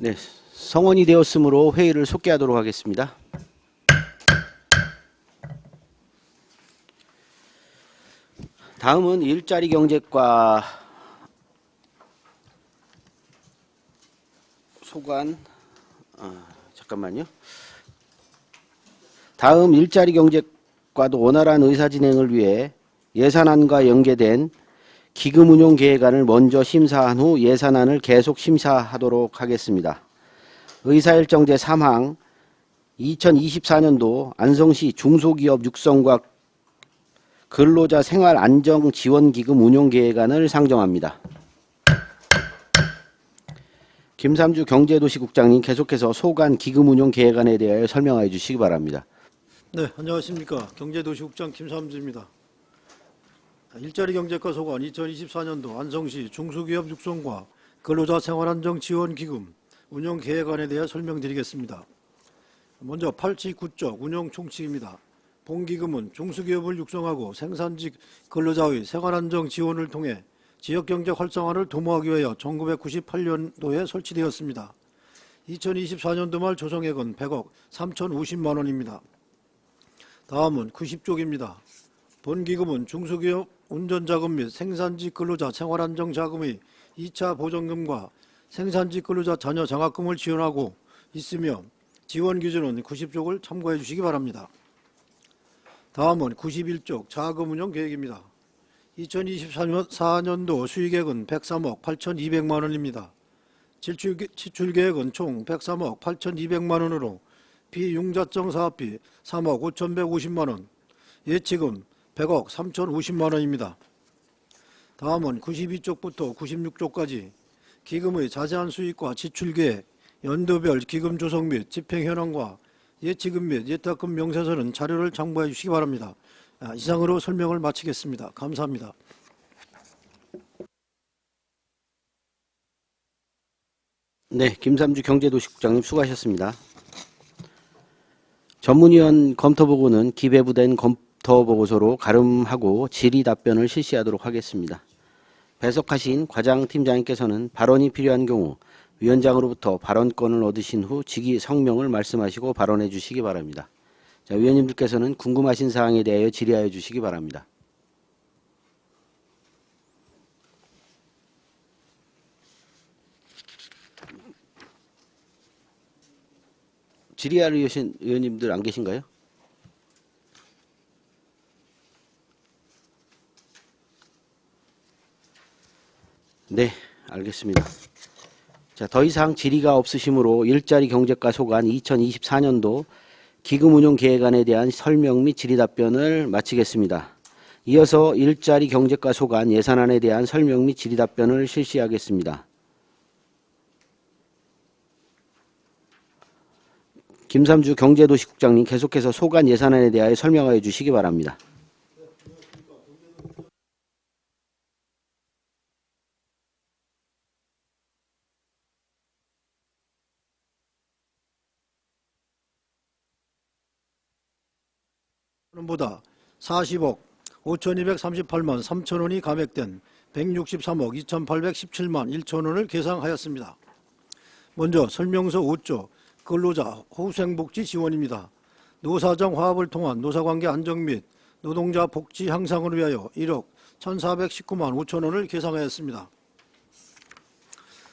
네, 성원이 되었으므로 회의를 속개하도록 하겠습니다. 다음은 일자리 경제과 소관, 잠깐만요. 다음 일자리 경제과도 원활한 의사 진행을 위해 예산안과 연계된 기금 운용 계획안을 먼저 심사한 후 예산안을 계속 심사하도록 하겠습니다. 의사일정 제3항 2024년도 안성시 중소기업 육성과 근로자 생활안정지원기금 운용계획안을 상정합니다. 김삼주 경제도시국장님 계속해서 소관 기금운용계획안에 대하여 설명해 주시기 바랍니다. 네, 안녕하십니까. 경제도시국장 김삼주입니다. 일자리 경제과 소관 2024년도 안성시 중소기업 육성과 근로자 생활안정지원기금 운용계획안에 대해 설명드리겠습니다. 먼저 89쪽 운용 총칙입니다. 본기금은 중소기업을 육성하고 생산직 근로자의 생활안정 지원을 통해 지역경제 활성화를 도모하기 위하여 1998년도에 설치되었습니다. 2024년도 말 조성액은 100억 3,050만 원입니다. 다음은 90쪽입니다. 본기금은 중소기업 운전자금 및 생산직 근로자 생활안정자금의 2차 보전금과 생산직 근로자 자녀 장학금을 지원하고 있으며 지원 기준은 90쪽을 참고해 주시기 바랍니다. 다음은 91쪽 자금운용 계획입니다. 2024년도 수익액은 103억 8,200만 원입니다. 지출 계획은 총 103억 8,200만 원으로 비융자성 사업비 3억 5,150만 원, 예치금 100억 3,050만 원입니다. 다음은 92쪽부터 96쪽까지 기금의 자세한 수익과 지출 계획, 연도별 기금 조성 및 집행 현황과 예치금 및 예탁금 명세서는 자료를 참고해 주시기 바랍니다. 이상으로 설명을 마치겠습니다. 감사합니다. 네, 김삼주 경제도시국장님 수고하셨습니다. 전문위원 검토보고는 기배부된 검토보고서로 가름하고 질의 답변을 실시하도록 하겠습니다. 배석하신 과장팀장님께서는 발언이 필요한 경우 위원장으로부터 발언권을 얻으신 후 직위 성명을 말씀하시고 발언해 주시기 바랍니다. 자, 위원님들께서는 궁금하신 사항에 대하여 질의하여 주시기 바랍니다. 질의하러 오신 의원님들 안 계신가요? 네, 알겠습니다. 자, 더 이상 질의가 없으시므로 일자리 경제과 소관 2024년도 기금운용계획안에 대한 설명 및 질의 답변을 마치겠습니다. 이어서 일자리 경제과 소관 예산안에 대한 설명 및 질의 답변을 실시하겠습니다. 김삼주 경제도시국장님 계속해서 소관 예산안에 대하여 설명하여 주시기 바랍니다. 보다 40억 5,238만 3천 원이 감액된 163억 2,817만 1천 원을 계상하였습니다. 먼저 설명서 5조 근로자 후생복지 지원입니다. 노사정 화합을 통한 노사관계 안정 및 노동자 복지 향상을 위하여 1억 1,419만 5천 원을 계상하였습니다.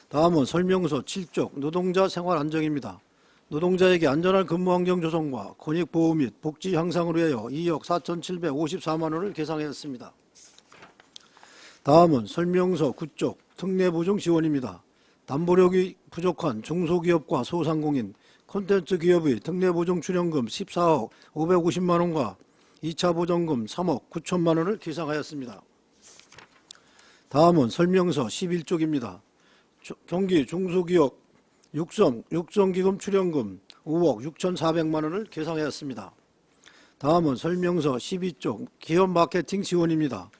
다음은 설명서 7쪽 노동자 생활 안정입니다. 노동자에게 안전한 근무환경 조성과 권익보호 및 복지 향상을 위하여 2억 4,754만 원을 계상하였습니다. 다음은 설명서 9쪽 특례보증 지원입니다. 담보력이 부족한 중소기업과 소상공인, 콘텐츠 기업의 특례보증 출연금 14억 550만 원과 2차 보전금 3억 9천만 원을 계상하였습니다. 다음은 설명서 11쪽입니다. 경기 중소기업 육성기금 출연금 5억 6,400만 원을 계상하였습니다. 다음은 설명서 12쪽 기업 마케팅 지원입니다.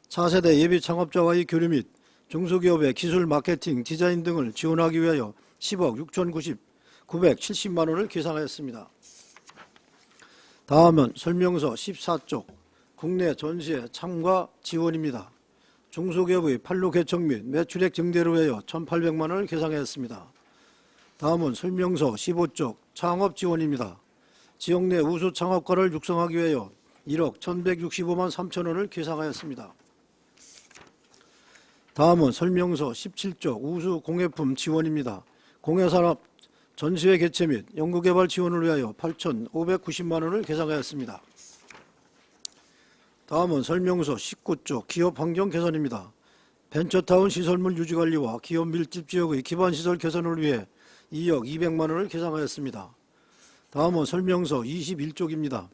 차세대 예비 창업자와의 교류 및 중소기업의 기술 마케팅 디자인 등을 지원하기 위하여 10억 6,970만 원을 계상하였습니다. 다음은 설명서 14쪽 국내 전시회 참가 지원입니다. 중소기업의 판로 개척 및 매출액 증대를 위하여 1,800만 원을 계상하였습니다. 다음은 설명서 15쪽 창업 지원입니다. 지역 내 우수 창업가를 육성하기 위하여 1억 1,165만 3천 원을 계상하였습니다. 다음은 설명서 17쪽 우수 공예품 지원입니다. 공예산업 전시회 개최 및 연구개발 지원을 위하여 8,590만 원을 계상하였습니다. 다음은 설명서 19쪽 기업 환경 개선입니다. 벤처타운 시설물 유지관리와 기업 밀집 지역의 기반시설 개선을 위해 2억 200만 원을 계상하였습니다. 다음은 설명서 21쪽입니다.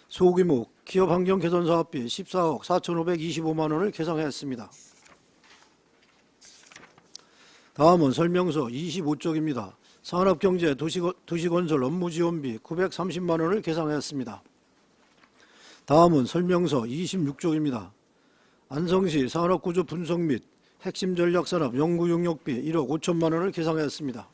소규모 기업 환경 개선 사업비 14억 4,525만 원을 계상하였습니다. 다음은 설명서 25쪽입니다. 산업경제 도시건설 업무 지원비 930만 원을 계상하였습니다. 다음은 설명서 26쪽입니다. 안성시 산업구조 분석 및 핵심 전략산업 연구용역비 1억 5천만 원을 계상하였습니다.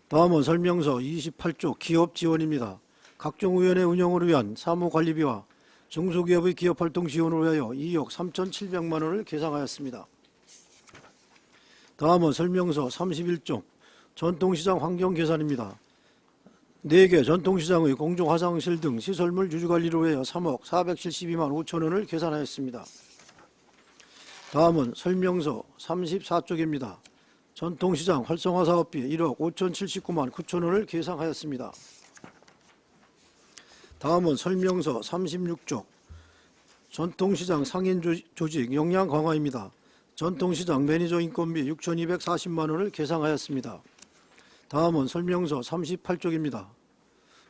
다음은 설명서 28쪽 기업 지원입니다. 각종 위원회 운영을 위한 사무관리비와 중소기업의 기업활동 지원을 위하여 2억 3,700만 원을 계상하였습니다. 다음은 설명서 31쪽 전통시장 환경 개선입니다. 4개 전통시장의 공중화장실 등 시설물 유지관리를 위하여 3억 472만 5천 원을 계산하였습니다. 다음은 설명서 34쪽입니다. 전통시장 활성화 사업비 1억 5,079만 9천 원을 계상하였습니다. 다음은 설명서 36쪽 전통시장 상인 조직 역량 강화입니다. 전통시장 매니저 인건비 6,240만 원을 계상하였습니다. 다음은 설명서 38쪽입니다.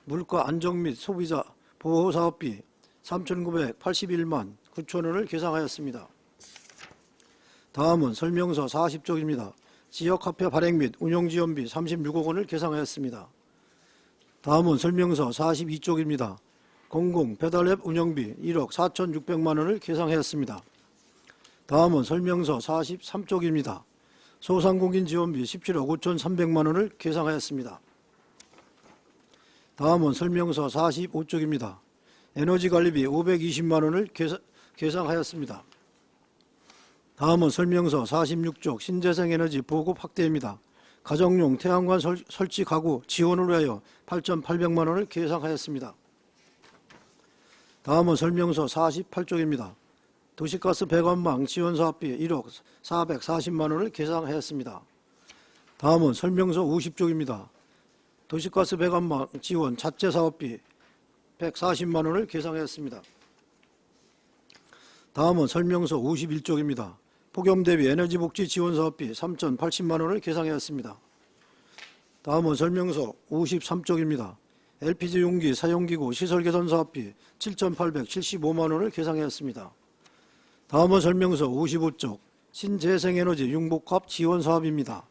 물가 안정 및 소비자 보호 사업비 3,981만 9천 원을 계상하였습니다. 다음은 설명서 40쪽입니다. 지역화폐 발행 및 운영지원비 36억 원을 계상하였습니다. 다음은 설명서 42쪽입니다. 공공 배달앱 운영비 1억 4,600만 원을 계상하였습니다. 다음은 설명서 43쪽입니다. 소상공인 지원비 17억 5,300만 원을 계상하였습니다. 다음은 설명서 45쪽입니다. 에너지관리비 520만 원을 계상하였습니다. 다음은 설명서 46쪽 신재생에너지 보급 확대입니다. 가정용 태양광 설치 가구 지원을 위하여 8,800만 원을 계상하였습니다. 다음은 설명서 48쪽입니다. 도시가스 배관망 지원 사업비 1억 440만 원을 계상하였습니다. 다음은 설명서 50쪽입니다. 도시가스 배관망 지원 자체 사업비 140만 원을 계상하였습니다. 다음은 설명서 51쪽입니다. 폭염 대비 에너지 복지 지원 사업비 3,080만 원을 계상하였습니다. 다음은 설명서 53쪽입니다. LPG 용기 사용기구 시설 개선 사업비 7,875만 원을 계상하였습니다. 다음은 설명서 55쪽 신재생에너지 융복합 지원 사업입니다.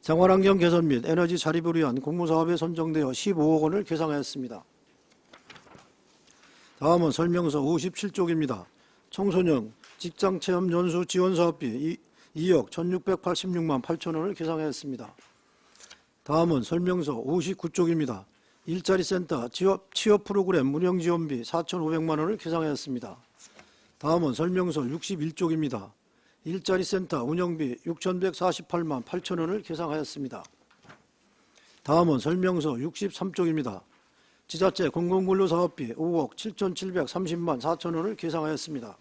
생활환경 개선 및 에너지 자립을 위한 공모사업에 선정되어 15억 원을 계상하였습니다. 다음은 설명서 57쪽입니다. 청소년 직장체험 연수 지원 사업비 2억 1,686만 8천 원을 계상하였습니다. 다음은 설명서 59쪽입니다. 일자리센터 취업 프로그램 운영 지원비 4,500만 원을 계상하였습니다. 다음은 설명서 61쪽입니다. 일자리센터 운영비 6,148만 8천 원을 계상하였습니다. 다음은 설명서 63쪽입니다. 지자체 공공근로 사업비 5억 7,730만 4천 원을 계상하였습니다.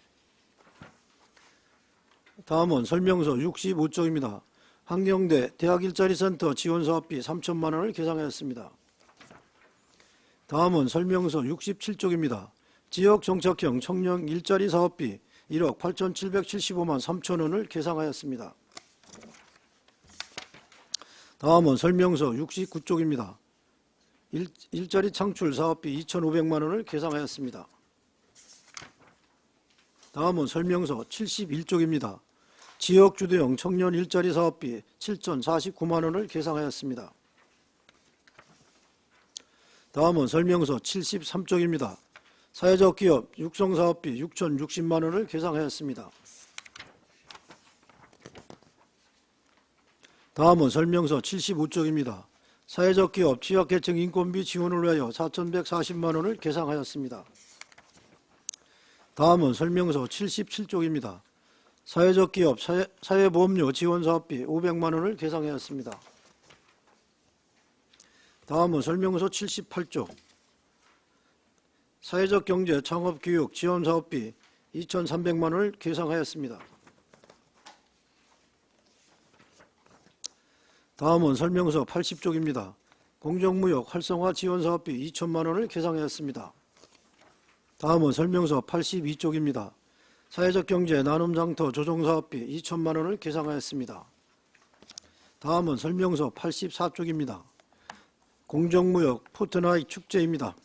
다음은 설명서 65쪽입니다. 한경대 대학일자리센터 지원사업비 3천만 원을 계상하였습니다. 다음은 설명서 67쪽입니다. 지역정착형 청년 일자리 사업비 1억 8,775만 3천 원을 계상하였습니다. 다음은 설명서 69쪽입니다. 일자리 창출 사업비 2,500만 원을 계상하였습니다. 다음은 설명서 71쪽입니다. 지역주도형 청년 일자리 사업비 7,049만 원을 계상하였습니다. 다음은 설명서 73쪽입니다. 사회적 기업 육성 사업비 6,060만 원을 계상하였습니다. 다음은 설명서 75쪽입니다. 사회적 기업 취약계층 인건비 지원을 위하여 4,140만 원을 계상하였습니다. 다음은 설명서 77쪽입니다. 사회적 기업 사회보험료 지원 사업비 500만 원을 계상하였습니다. 다음은 설명서 78조 사회적 경제 창업 교육 지원 사업비 2,300만 원을 계상하였습니다. 다음은 설명서 80쪽입니다. 공정무역 활성화 지원 사업비 2천만 원을 계상하였습니다. 다음은 설명서 82쪽입니다. 사회적 경제 나눔 장터 조정 사업비 2천만 원을 계상하였습니다. 다음은 설명서 84쪽입니다. 공정무역 포트나잇 축제입니다.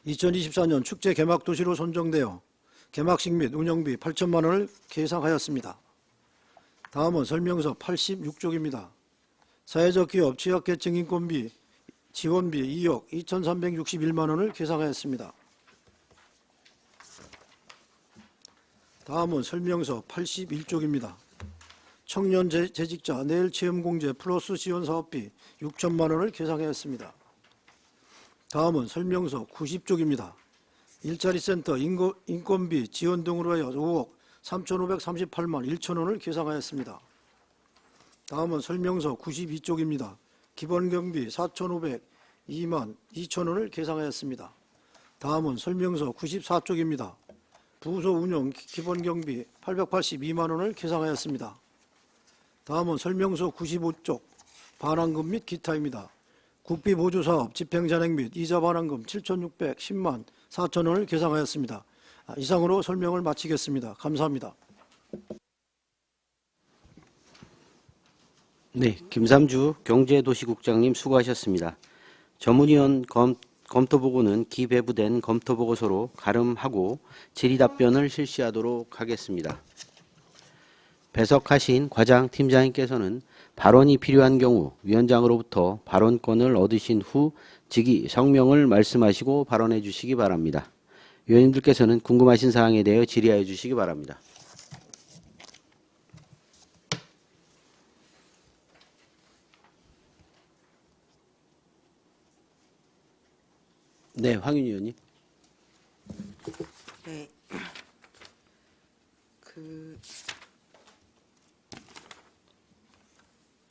2024년 축제 개막 도시로 선정되어 개막식 및 운영비 8천만 원을 계상하였습니다. 다음은 설명서 86쪽입니다. 사회적 기업 취약계층 인건비 지원비 2억 2,361만 원을 계상하였습니다. 다음은 설명서 81쪽입니다. 청년 재직자 내일체험공제 플러스 지원 사업비 6천만 원을 계상하였습니다. 다음은 설명서 90쪽입니다. 일자리 센터 인건비 지원 등으로 하여 5억 3,538만 1천 원을 계상하였습니다. 다음은 설명서 92쪽입니다. 기본경비 4,502만 2천 원을 계상하였습니다. 다음은 설명서 94쪽입니다. 부서 운영 기본경비 882만 원을 계상하였습니다. 다음은 설명서 95쪽 반환금 및 기타입니다. 국비보조사업 집행잔액 및 이자 반환금 7,610만 4천 원을 계상하였습니다. 이상으로 설명을 마치겠습니다. 감사합니다. 네, 김삼주 경제도시국장님 수고하셨습니다. 전문위원 검토보고는 기배부된 검토보고서로 가름하고 질의답변을 실시하도록 하겠습니다. 배석하신 과장 팀장님께서는 발언이 필요한 경우 위원장으로부터 발언권을 얻으신 후 직위 성명을 말씀하시고 발언해 주시기 바랍니다. 위원님들께서는 궁금하신 사항에 대해 질의하여 주시기 바랍니다. 네, 황윤 의원님. 네.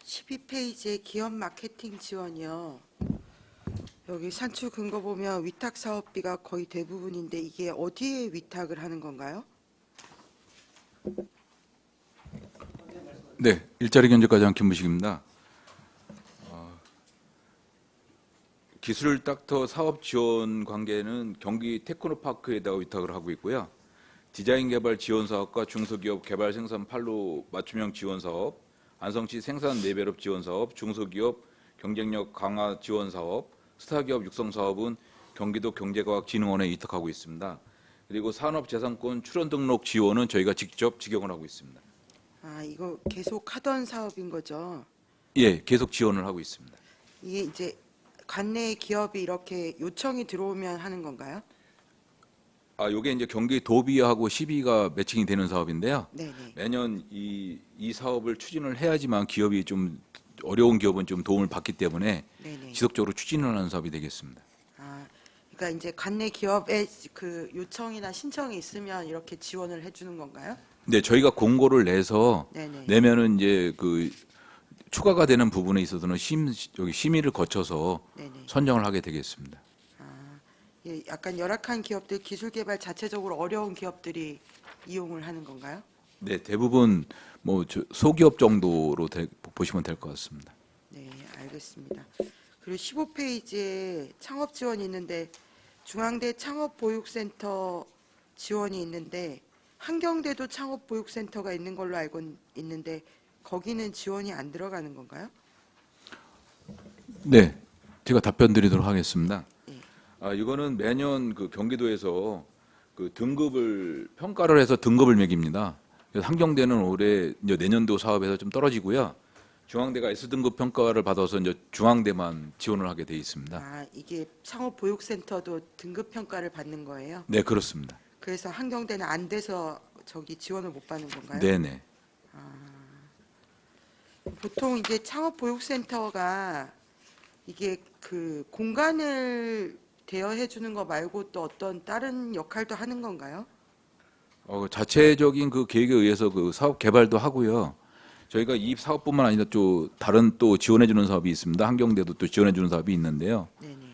12페이지의 기업 마케팅 지원이요. 여기 산출 근거 보면 위탁 사업비가 거의 대부분인데 이게 어디에 위탁을 하는 건가요? 네, 일자리 경제과장 김무식입니다. 기술 닥터 사업 지원 관계는 경기 테크노파크에다가 위탁을 하고 있고요. 디자인 개발 지원 사업과 중소기업 개발 생산 판로 맞춤형 지원 사업, 안성시 생산 레벨업 지원 사업, 중소기업 경쟁력 강화 지원 사업, 스타기업 육성 사업은 경기도 경제과학진흥원에 위탁하고 있습니다. 그리고 산업재산권 출원 등록 지원은 저희가 직접 직영을 하고 있습니다. 아, 이거 계속 하던 사업인 거죠? 예, 계속 지원을 하고 있습니다. 이게 이제 관내 기업이 이렇게 요청이 들어오면 하는 건가요? 요게 이제 경기 도비하고 시비가 매칭이 되는 사업인데요. 네네. 매년 이 사업을 추진을 해야지만 기업이 좀 어려운 기업은 좀 도움을 받기 때문에 네네. 지속적으로 추진을 하는 사업이 되겠습니다. 아, 그러니까 이제 관내 기업의 그 요청이나 신청이 있으면 이렇게 지원을 해주는 건가요? 네, 저희가 공고를 내서 네네. 내면은 이제 그 추가가 되는 부분에 있어서는 심의를 거쳐서 네네. 선정을 하게 되겠습니다. 예, 약간 열악한 기업들, 기술 개발 자체적으로 어려운 기업들이 이용을 하는 건가요? 네, 대부분 뭐 소기업 정도로 보시면 될 것 같습니다. 네, 알겠습니다. 그리고 15페이지에 창업 지원이 있는데 중앙대 창업보육센터 지원이 있는데 한경대도 창업보육센터가 있는 걸로 알고 있는데 거기는 지원이 안 들어가는 건가요? 네, 제가 답변 드리도록 하겠습니다. 예. 이거는 매년 그 경기도에서 그 등급을 평가를 해서 등급을 매깁니다. 그래서 한경대는 올해 이제 내년도 사업에서 좀 떨어지고요. 중앙대가 S등급 평가를 받아서 이제 중앙대만 지원을 하게 돼 있습니다. 아, 이게 창업보육센터도 등급 평가를 받는 거예요? 네, 그렇습니다. 그래서 한경대는 안 돼서 저기 지원을 못 받는 건가요? 네네. 보통 이제 창업보육센터가 이게 그 공간을 대여해 주는 거 말고 또 어떤 다른 역할도 하는 건가요? 자체적인 그 계획에 의해서 그 사업 개발도 하고요. 저희가 이 사업뿐만 아니라 또 다른 또 지원해주는 사업이 있습니다. 한경대도 또 지원해주는 사업이 있는데요. 네네.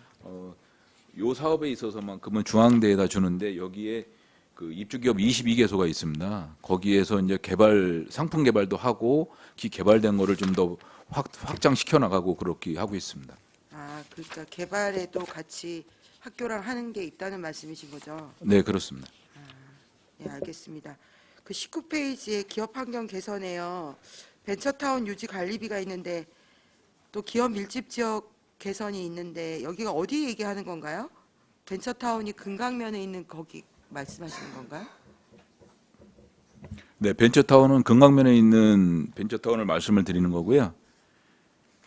요 사업에 있어서만큼은 중앙대에다 주는데 여기에 그 입주기업 22개소가 있습니다. 거기에서 이제 상품 개발도 하고 기 개발된 거를 좀 더 확장시켜 나가고 그렇게 하고 있습니다. 아, 그러니까 개발에도 같이 학교랑 하는 게 있다는 말씀이신 거죠? 네, 그렇습니다. 네, 알겠습니다. 그 19페이지에 기업 환경 개선에요. 벤처타운 유지 관리비가 있는데 또 기업 밀집 지역 개선이 있는데 여기가 어디 얘기하는 건가요? 벤처타운이 금강면에 있는 거기 말씀하시는 건가요? 네, 벤처타운은 금강면에 있는 벤처타운을 말씀을 드리는 거고요.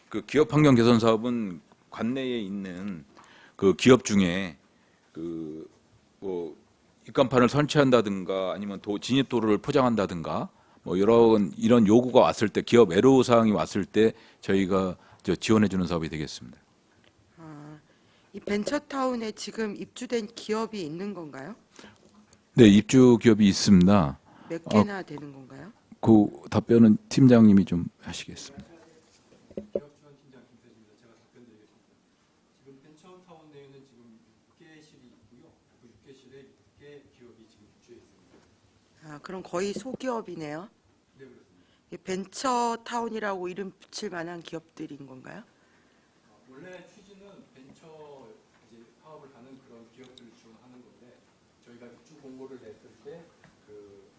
그 기업 환경 개선 사업은 관내에 있는 그 기업 중에 그 뭐 입간판을 설치한다든가 아니면 진입도로를 포장한다든가 뭐 이런 요구가 왔을 때 기업 애로 사항이 왔을 때 저희가 지원해 주는 사업이 되겠습니다. 이 벤처타운에 지금 입주된 기업이 있는 건가요? 네, 입주 기업이 있습니다. 몇 개나 되는 건가요? 그 답변은 팀장님이 좀 하시겠습니다. 기업지원팀장 김태진입니다. 제가 답변드리겠습니다. 지금 벤처타운 내에는 지금 6개실이 있고요. 그 6개실에 6개 기업이 지금 입주해 있습니다. 아, 그럼 거의 소기업이네요. 네, 그렇습니다. 이 벤처타운이라고 이름 붙일 만한 기업들인 건가요? 원래 취지는 벤처 이제 사업을 하는 그런 기업들을 지원하는 건데 저희가 입주 공고를 냈을 때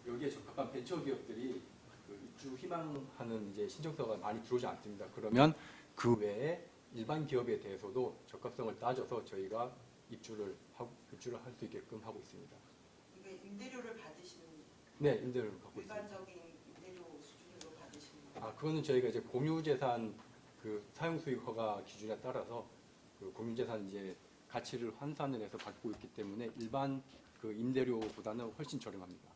여기에 적합한 벤처 기업들이 그 입주 희망하는 이제 신청서가 많이 들어오지 않습니다. 그러면 그 외에 일반 기업에 대해서도 적합성을 따져서 저희가 입주를 할 수 있게끔 하고 있습니다. 이게 임대료를 받으시는 네, 임대료를 받고 있습니다. 일반적인 임대료 수준으로 받으시는 거예요? 아, 그거는 저희가 이제 공유재산 그 사용수익 허가 기준에 따라서 그 공유재산 이제 가치를 환산을 해서 받고 있기 때문에 일반 그 임대료보다는 훨씬 저렴합니다.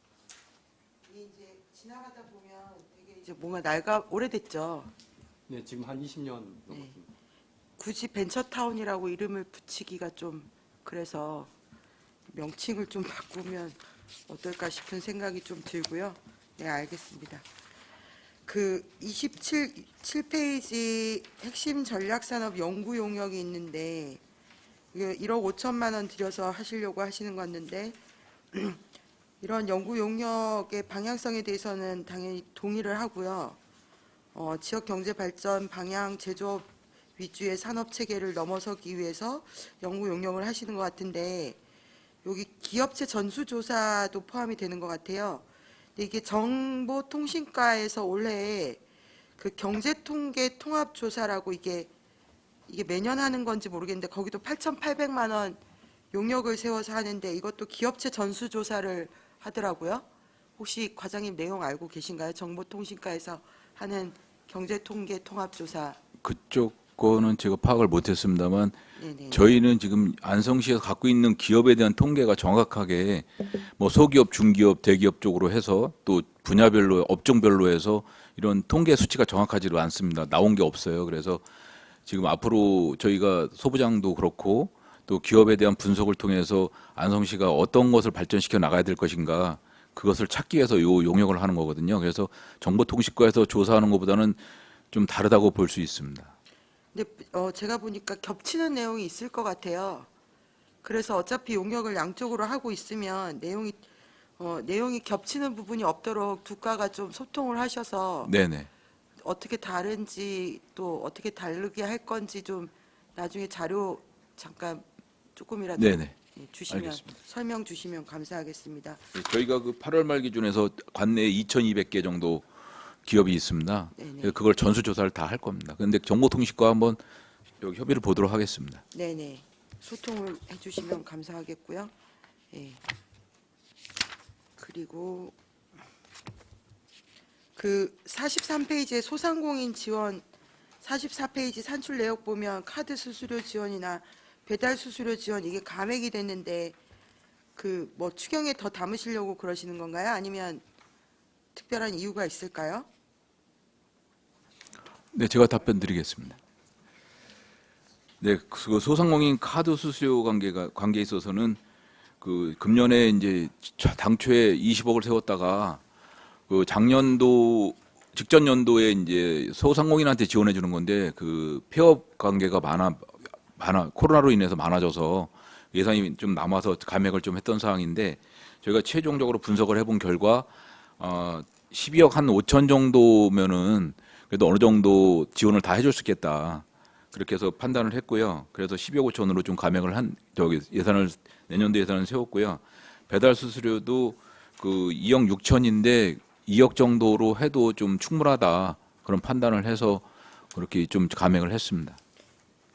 이게 이제 지나가다 보면 되게 이제 뭔가 오래됐죠. 네, 지금 한 20년 넘었습니다. 굳이 벤처타운이라고 이름을 붙이기가 좀 그래서 명칭을 좀 바꾸면 어떨까 싶은 생각이 좀 들고요. 네, 알겠습니다. 그 27페이지 핵심 전략산업 연구 용역이 있는데 이게 1억 5천만 원 들여서 하시려고 하시는 건데 이런 연구 용역의 방향성에 대해서는 당연히 동의를 하고요. 지역 경제 발전 방향 제조업 위주의 산업 체계를 넘어서기 위해서 연구 용역을 하시는 것 같은데 여기 기업체 전수조사도 포함이 되는 것 같아요. 근데 이게 정보통신과에서 올해 그 경제통계 통합조사라고 이게 매년 하는 건지 모르겠는데 거기도 8,800만 원 용역을 세워서 하는데 이것도 기업체 전수조사를 하더라고요. 혹시 과장님 내용 알고 계신가요? 정보통신과에서 하는 경제통계 통합조사. 그쪽 거는 제가 파악을 못했습니다만 네네. 저희는 지금 안성시에서 갖고 있는 기업에 대한 통계가 정확하게 뭐 소기업, 중기업, 대기업 쪽으로 해서 또 분야별로 업종별로 해서 이런 통계 수치가 정확하지도 않습니다. 나온 게 없어요. 그래서 지금 앞으로 저희가 소부장도 그렇고 또 기업에 대한 분석을 통해서 안성시가 어떤 것을 발전시켜 나가야 될 것인가 그것을 찾기 위해서 요 용역을 하는 거거든요. 그래서 정보통신과에서 조사하는 것보다는 좀 다르다고 볼 수 있습니다. 근데 제가 보니까 겹치는 내용이 있을 것 같아요. 그래서 어차피 용역을 양쪽으로 하고 있으면 내용이 겹치는 부분이 없도록 두 과가 좀 소통을 하셔서 네네. 어떻게 다른지 또 어떻게 다르게 할 건지 좀 나중에 자료 잠깐 조금이라도 네네. 주시면 알겠습니다. 설명 주시면 감사하겠습니다. 저희가 그 8월 말 기준에서 관내에 2,200개 정도 기업이 있습니다. 네네. 그걸 전수조사를 다 할 겁니다. 그런데 정보통신과 한번 여기 협의를 보도록 하겠습니다. 네네. 소통을 해주시면 감사하겠고요. 예. 그리고 그 43페이지에 소상공인 지원 44페이지 산출 내역 보면 카드 수수료 지원이나 배달 수수료 지원 이게 감액이 됐는데 그 뭐 추경에 더 담으시려고 그러시는 건가요? 아니면 특별한 이유가 있을까요? 네, 제가 답변 드리겠습니다. 네, 그 소상공인 카드 수수료 관계에 있어서는 그 금년에 이제 당초에 20억을 세웠다가 그 작년도 직전 연도에 이제 소상공인한테 지원해 주는 건데 그 폐업 관계가 많아 코로나로 인해서 많아져서 예산이 좀 남아서 감액을 좀 했던 상황인데 저희가 최종적으로 분석을 해본 결과 12억 한 5천 정도면은 그래도 어느 정도 지원을 다 해줄 수 있겠다. 그렇게 해서 판단을 했고요. 그래서 12억 5천으로 좀 감액을 내년도 예산을 세웠고요. 배달 수수료도 그 2억 6천인데 2억 정도로 해도 좀 충분하다. 그런 판단을 해서 그렇게 좀 감액을 했습니다.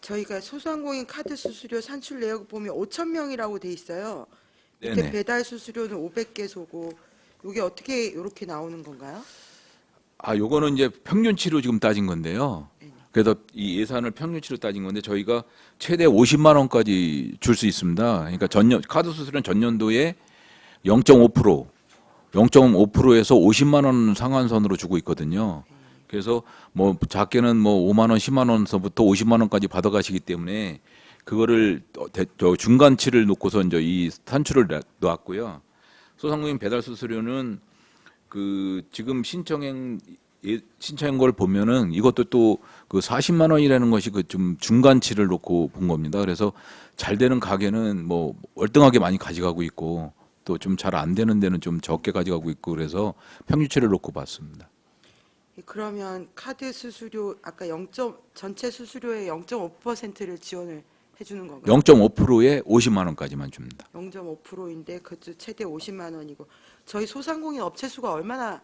저희가 소상공인 카드 수수료 산출 내역 보면 5천 명이라고 돼 있어요. 밑에 네네. 배달 수수료는 500개소고 이게 어떻게 이렇게 나오는 건가요? 요거는 이제 평균치로 지금 따진 건데요. 그래서 이 예산을 평균치로 따진 건데 저희가 최대 50만 원까지 줄 수 있습니다. 그러니까 카드 수수료는 전년도에 0.5%에서 50만 원 상한선으로 주고 있거든요. 그래서 뭐 작게는 뭐 5만 원, 10만 원서부터 50만 원까지 받아가시기 때문에 그거를 저 중간치를 놓고서 이제 이 산출을 놓았고요. 소상공인 배달 수수료는 그 지금 신청한 걸 보면은 이것도 또 그 40만 원이라는 것이 그 좀 중간치를 놓고 본 겁니다. 그래서 잘 되는 가게는 뭐 월등하게 많이 가져가고 있고 또 좀 잘 안 되는 데는 좀 적게 가져가고 있고 그래서 평균치를 놓고 봤습니다. 그러면 카드 수수료 아까 전체 수수료의 0.5%를 지원을 해주는 건가요? 0.5%에 50만 원까지만 줍니다. 0.5%인데 그것도 최대 50만 원이고 저희 소상공인 업체 수가 얼마나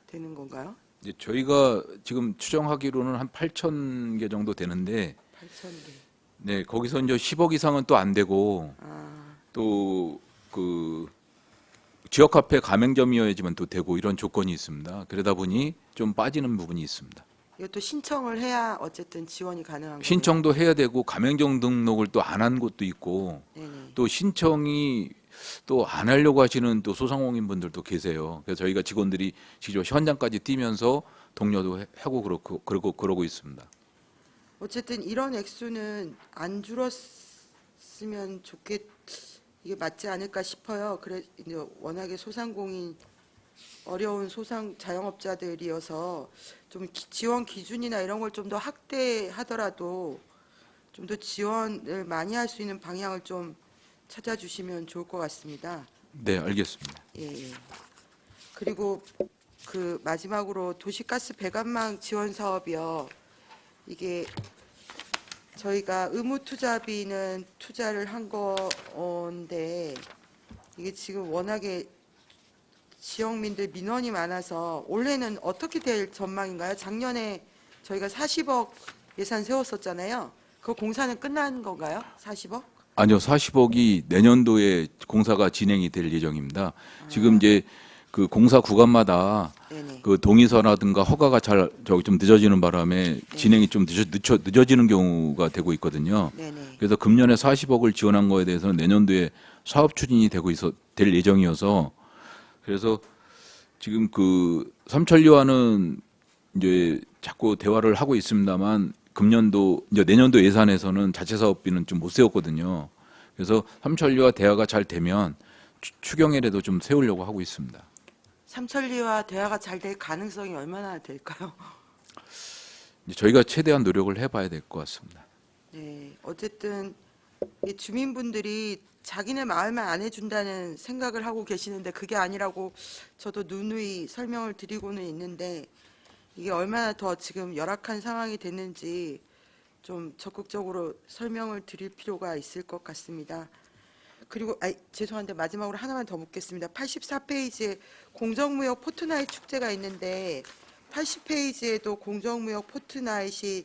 되는 건가요? 이제 저희가 지금 추정하기로는 한 8천 개 정도 되는데 8,000개. 네, 거기서 이제 10억 이상은 또 안 되고 아, 또 그 지역 화폐 가맹점이어야지만 또 되고 이런 조건이 있습니다. 그러다 보니 좀 빠지는 부분이 있습니다. 이것도 신청을 해야 어쨌든 지원이 가능한 거예요. 신청도 해야 되고 가맹점 등록을 또 안 한 곳도 있고 네네. 또 신청이 또 안 하려고 하시는 또 소상공인 분들도 계세요. 그래서 저희가 직원들이 직접 현장까지 뛰면서 독려도 하고 그러고 있습니다. 어쨌든 이런 액수는 안 줄었으면 이게 맞지 않을까 싶어요. 그래 이제 워낙에 소상공인 어려운 자영업자들이어서 좀 지원 기준이나 이런 걸 좀 더 확대하더라도 좀 더 지원을 많이 할 수 있는 방향을 좀 찾아주시면 좋을 것 같습니다. 네, 알겠습니다. 예. 그리고 그 마지막으로 도시가스 배관망 지원 사업이요. 이게 저희가 의무 투자비는 투자를 한 건데 이게 지금 워낙에 지역민들 민원이 많아서 올해는 어떻게 될 전망인가요? 작년에 저희가 40억 예산 세웠었잖아요. 그 공사는 끝난 건가요? 40억? 아니요, 40억이 내년도에 공사가 진행이 될 예정입니다. 지금 이제 그 공사 구간마다 네네. 그 동의서라든가 허가가 좀 늦어지는 바람에 진행이 좀 늦어지는 경우가 되고 있거든요. 네네. 그래서 금년에 40억을 지원한 거에 대해서는 내년도에 사업 추진이 될 예정이어서 그래서 지금 그 삼천리와는 이제 자꾸 대화를 하고 있습니다만 이제 내년도 예산에서는 자체 사업비는 좀 못 세웠거든요. 그래서 삼천리와 대화가 잘 되면 추경에라도 좀 세우려고 하고 있습니다. 삼천리와 대화가 잘 될 가능성이 얼마나 될까요? 이제 저희가 최대한 노력을 해봐야 될 것 같습니다. 네, 어쨌든 이 주민분들이 자기네 마을만 안 해준다는 생각을 하고 계시는데 그게 아니라고 저도 누누이 설명을 드리고는 있는데 이게 얼마나 더 지금 열악한 상황이 됐는지 좀 적극적으로 설명을 드릴 필요가 있을 것 같습니다. 그리고 죄송한데 마지막으로 하나만 더 묻겠습니다. 84페이지에 공정무역 포트나잇 축제가 있는데 80페이지에도 공정무역 포트나잇이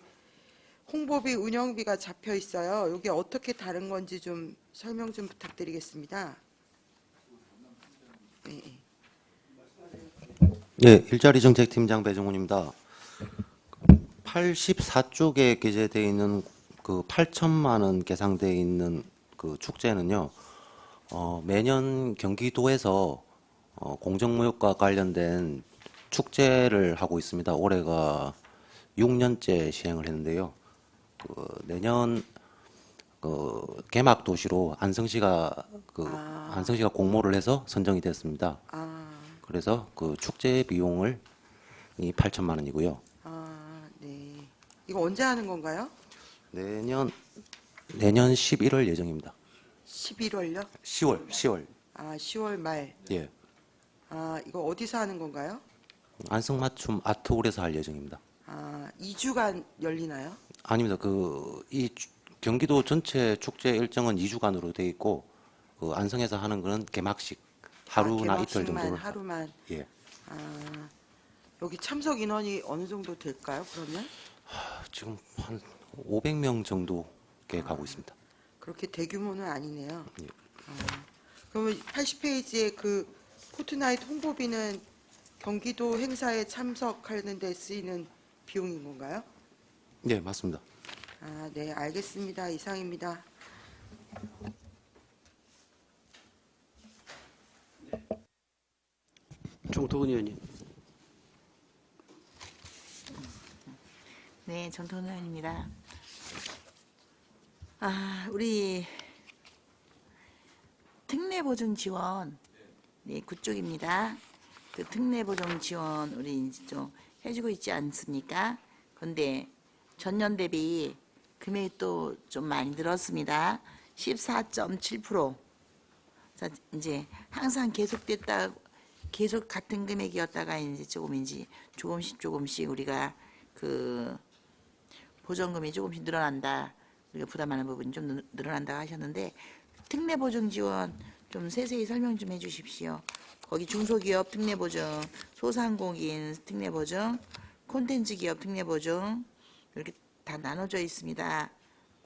홍보비, 운영비가 잡혀 있어요. 이게 어떻게 다른 건지 좀 설명 좀 부탁드리겠습니다. 네. 예, 일자리 정책팀장 배종훈입니다. 84쪽에 게재되어 있는 그 8천만 원 계상되어 있는 그 축제는요, 매년 경기도에서 공정무역과 관련된 축제를 하고 있습니다. 올해가 6년째 시행을 했는데요. 내년 개막 도시로 안성시가 안성시가 공모를 해서 선정이 됐습니다. 그래서 그 축제 비용을 8천만 원이고요. 아, 네. 이거 언제 하는 건가요? 내년 11월 예정입니다. 11월요? 10월. 아, 10월 말. 예. 아, 이거 어디서 하는 건가요? 안성맞춤 아트홀에서 할 예정입니다. 아, 2주간 열리나요? 아닙니다. 경기도 전체 축제 일정은 2주간으로 돼 있고 안성에서 하는 거는 개막식 하루나 이틀 개막식만 정도는 하루만. 예. 아, 여기 참석 인원이 어느 정도 될까요? 그러면 지금 한 500명 정도 계획하고 있습니다. 그렇게 대규모는 아니네요. 예. 그러면 80페이지의 그 포트나이트 홍보비는 경기도 행사에 참석하는 데 쓰이는 비용인 건가요? 네, 맞습니다. 아, 네, 알겠습니다. 이상입니다. 정토근 의원님. 네, 정토근 의원입니다. 아, 우리 특례보증 지원, 네, 그쪽입니다. 그 특례보증 지원 우리 이제 좀 해주고 있지 않습니까? 그런데 전년 대비 금액이 또 좀 많이 늘었습니다. 14.7%. 자, 이제 항상 계속 같은 금액이었다가 이제 조금씩 우리가 그 보전금이 조금씩 늘어난다. 우리가 부담하는 부분이 좀 늘어난다 하셨는데 특례보증 지원 좀 세세히 설명 좀 해주십시오. 거기 중소기업 특례보증, 소상공인 특례보증, 콘텐츠 기업 특례보증 이렇게 다 나눠져 있습니다.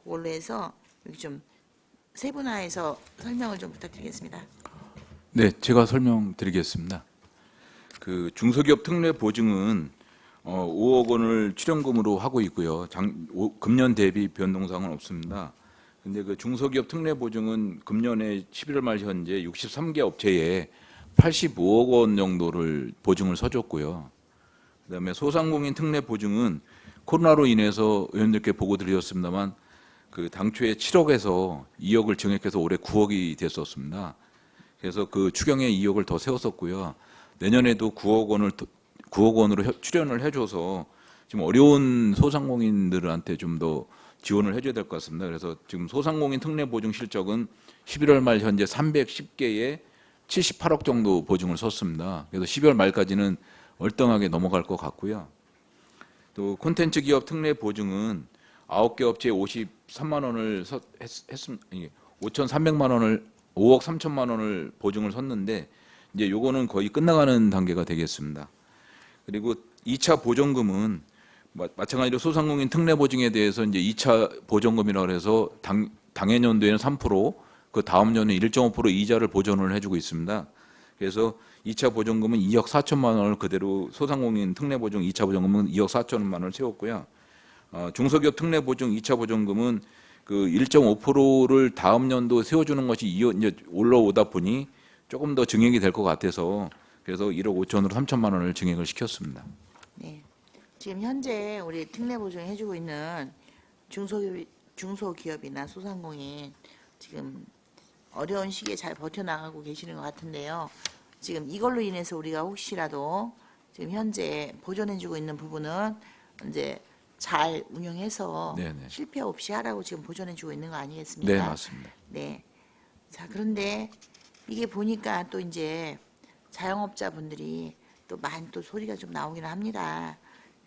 그걸로 해서 여기 좀 세분화해서 설명을 좀 부탁드리겠습니다. 네, 제가 설명드리겠습니다. 그 중소기업 특례 보증은 5억 원을 출연금으로 하고 있고요. 금년 대비 변동사항은 없습니다. 근데 그 중소기업 특례 보증은 금년에 11월 말 현재 63개 업체에 85억 원 정도를 보증을 서줬고요. 그다음에 소상공인 특례 보증은 코로나로 인해서 의원님께 보고 드렸습니다만 그 당초에 7억에서 2억을 증액해서 올해 9억이 됐었습니다. 그래서 그 추경에 2억을 더 세웠었고요. 내년에도 9억 원으로 출연을 해줘서 지금 어려운 소상공인들한테 좀 더 지원을 해줘야 될 것 같습니다. 그래서 지금 소상공인 특례 보증 실적은 11월 말 현재 310개에 78억 정도 보증을 섰습니다. 그래서 12월 말까지는 얼등하게 넘어갈 것 같고요. 또 콘텐츠 기업 특례 보증은 9개 업체에 53만 원을 했습니다. 5,300만 원을 5억 3천만 원을 보증을 섰는데 이제 요거는 거의 끝나가는 단계가 되겠습니다. 그리고 2차 보전금은 마찬가지로 소상공인 특례 보증에 대해서 이제 2차 보전금이라고 해서 당해년도에는 3%, 그 다음 년에 1.5% 이자를 보전을 해주고 있습니다. 그래서 2차 보전금은 2억 4천만 원을 그대로 소상공인 특례 보증 2차 보전금은 2억 4천만 원을 세웠고요. 중소기업 특례 보증 2차 보전금은 그 1.5%를 다음 년도 세워주는 것이 이제 올라오다 보니 조금 더 증액이 될 것 같아서 그래서 1억 5천으로 3천만 원을 증액을 시켰습니다. 네. 지금 현재 우리 특례 보증 해주고 있는 중소기업이나 소상공인 지금 어려운 시기에 잘 버텨나가고 계시는 것 같은데요. 지금 이걸로 인해서 우리가 혹시라도 지금 현재 보존해주고 있는 부분은 이제 잘 운영해서 네네. 실패 없이 하라고 지금 보존해주고 있는 거 아니겠습니까? 네, 맞습니다. 네. 자, 그런데 이게 보니까 또 이제 자영업자분들이 또 많이 또 소리가 좀 나오기는 합니다.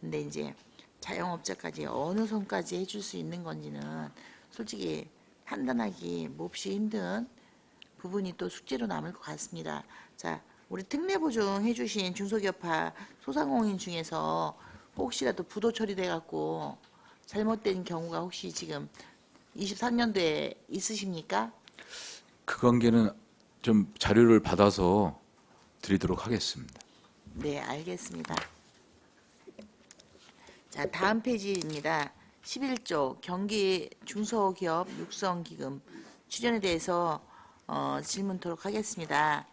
근데 이제 자영업자까지 어느 선까지 해줄 수 있는 건지는 솔직히 판단하기 몹시 힘든 부분이 또 숙제로 남을 것 같습니다. 자, 우리 특례보증 해주신 중소기업화 소상공인 중에서 혹시라도 부도 처리돼 갖고 잘못된 경우가 혹시 지금 23년도에 있으십니까? 그 관계는 좀 자료를 받아서 드리도록 하겠습니다. 네, 알겠습니다. 자, 다음 페이지입니다. 11조 경기 중소기업 육성기금 출연에 대해서 질문토록 하겠습니다.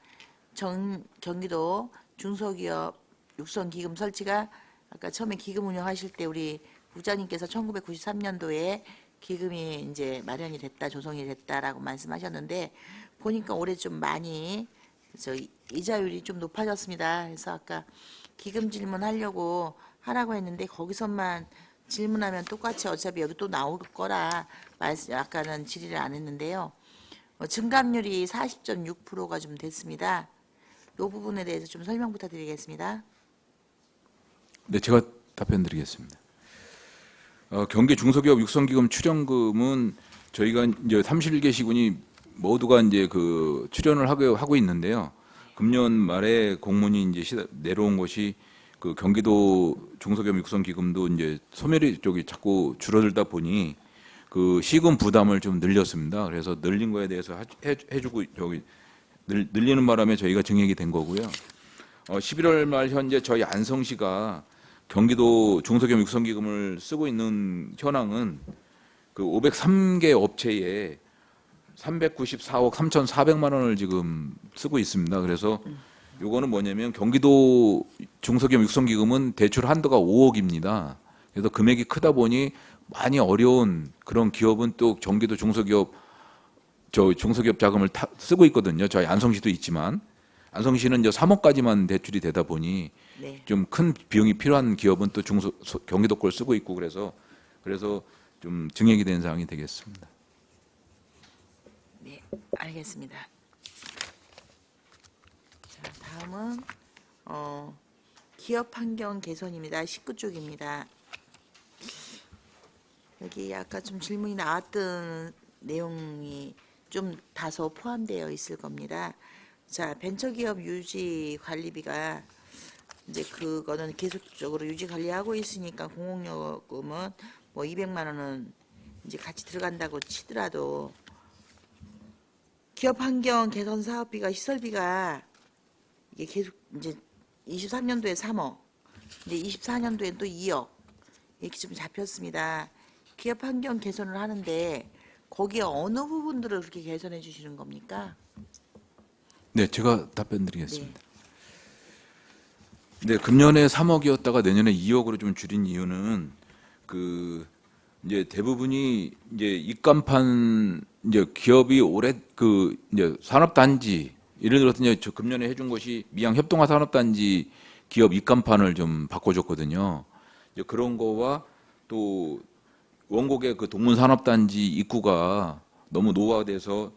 경기도 중소기업 육성기금 설치가 아까 처음에 기금 운영하실 때 우리 국장님께서 1993년도에 기금이 이제 마련이 됐다, 조성이 됐다라고 말씀하셨는데 보니까 올해 좀 많이 이자율이 좀 높아졌습니다. 그래서 아까 기금 질문하려고 하라고 했는데 거기서만 질문하면 똑같이 어차피 여기 또 나올 거라 아까는 질의를 안 했는데요. 증감률이 40.6%가 좀 됐습니다. 이 부분에 대해서 좀 설명 부탁드리겠습니다. 네, 제가 답변드리겠습니다. 경기 중소기업 육성기금 출연금은 저희가 이제 31개 시군이 모두가 이제 그 출연을 하고 있는데요. 금년 말에 공문이 이제 내려온 것이 그 경기도 중소기업 육성기금도 이제 소멸이 쪽이 자꾸 줄어들다 보니 그 시금 부담을 좀 늘렸습니다. 그래서 늘린 거에 대해서 해주고 늘리는 바람에 저희가 증액이 된 거고요. 11월 말 현재 저희 안성시가 경기도 중소기업 육성기금을 쓰고 있는 현황은 그 503개 업체에 394억 3,400만 원을 지금 쓰고 있습니다. 그래서 요거는 뭐냐면 경기도 중소기업 육성기금은 대출 한도가 5억입니다. 그래서 금액이 크다 보니 많이 어려운 그런 기업은 또 경기도 중소기업 자금을 쓰고 있거든요. 저희 안성시도 있지만 안성시는 이제 3억까지만 대출이 되다 보니 네. 좀 큰 비용이 필요한 기업은 또 경기도 걸 쓰고 있고 그래서 좀 증액이 된 상황이 되겠습니다. 네, 알겠습니다. 자, 다음은 기업 환경 개선입니다. 19쪽입니다. 여기 아까 좀 질문이 나왔던 내용이 좀 다소 포함되어 있을 겁니다. 자, 벤처기업 유지 관리비가 이제 그거는 계속적으로 유지 관리하고 있으니까 공공요금은 뭐 200만 원은 이제 같이 들어간다고 치더라도 기업 환경 개선 사업비가 시설비가 이게 계속 이제 23년도에 3억, 이제 24년도에 또 2억 이렇게 좀 잡혔습니다. 기업 환경 개선을 하는데 거기에 어느 부분들을 그렇게 개선해 주시는 겁니까? 네, 제가 답변드리겠습니다. 네, 금년에 3억이었다가 내년에 2억으로 좀 줄인 이유는 그 이제 대부분이 이제 입간판 이제 기업이 올해 그 이제 산업단지 예를 들어서 이제 저 금년에 해준 것이 미양 협동화 산업단지 기업 입간판을 좀 바꿔줬거든요. 이제 그런 거와 또 원곡의 그 동문산업단지 입구가 너무 노후화돼서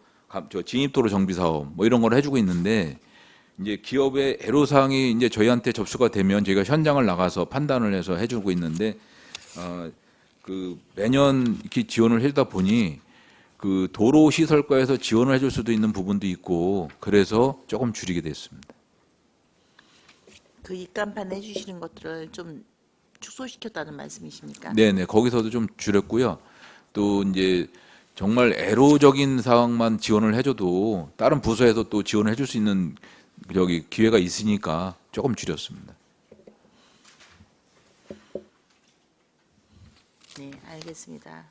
저 진입도로 정비 사업 뭐 이런 걸 해주고 있는데 이제 기업의 애로사항이 이제 저희한테 접수가 되면 저희가 현장을 나가서 판단을 해서 해주고 있는데 그 매년 이렇게 지원을 하다 보니 그 도로시설과에서 지원을 해줄 수도 있는 부분도 있고 그래서 조금 줄이게 됐습니다. 그 입간판 해주시는 것들을 좀 축소시켰다는 말씀이십니까? 네네 거기서도 좀 줄였고요. 또 이제 정말 애로적인 사항만 지원을 해줘도 다른 부서에서 또 지원을 해줄 수 있는 저기 기회가 있으니까 조금 줄였습니다. 네, 알겠습니다.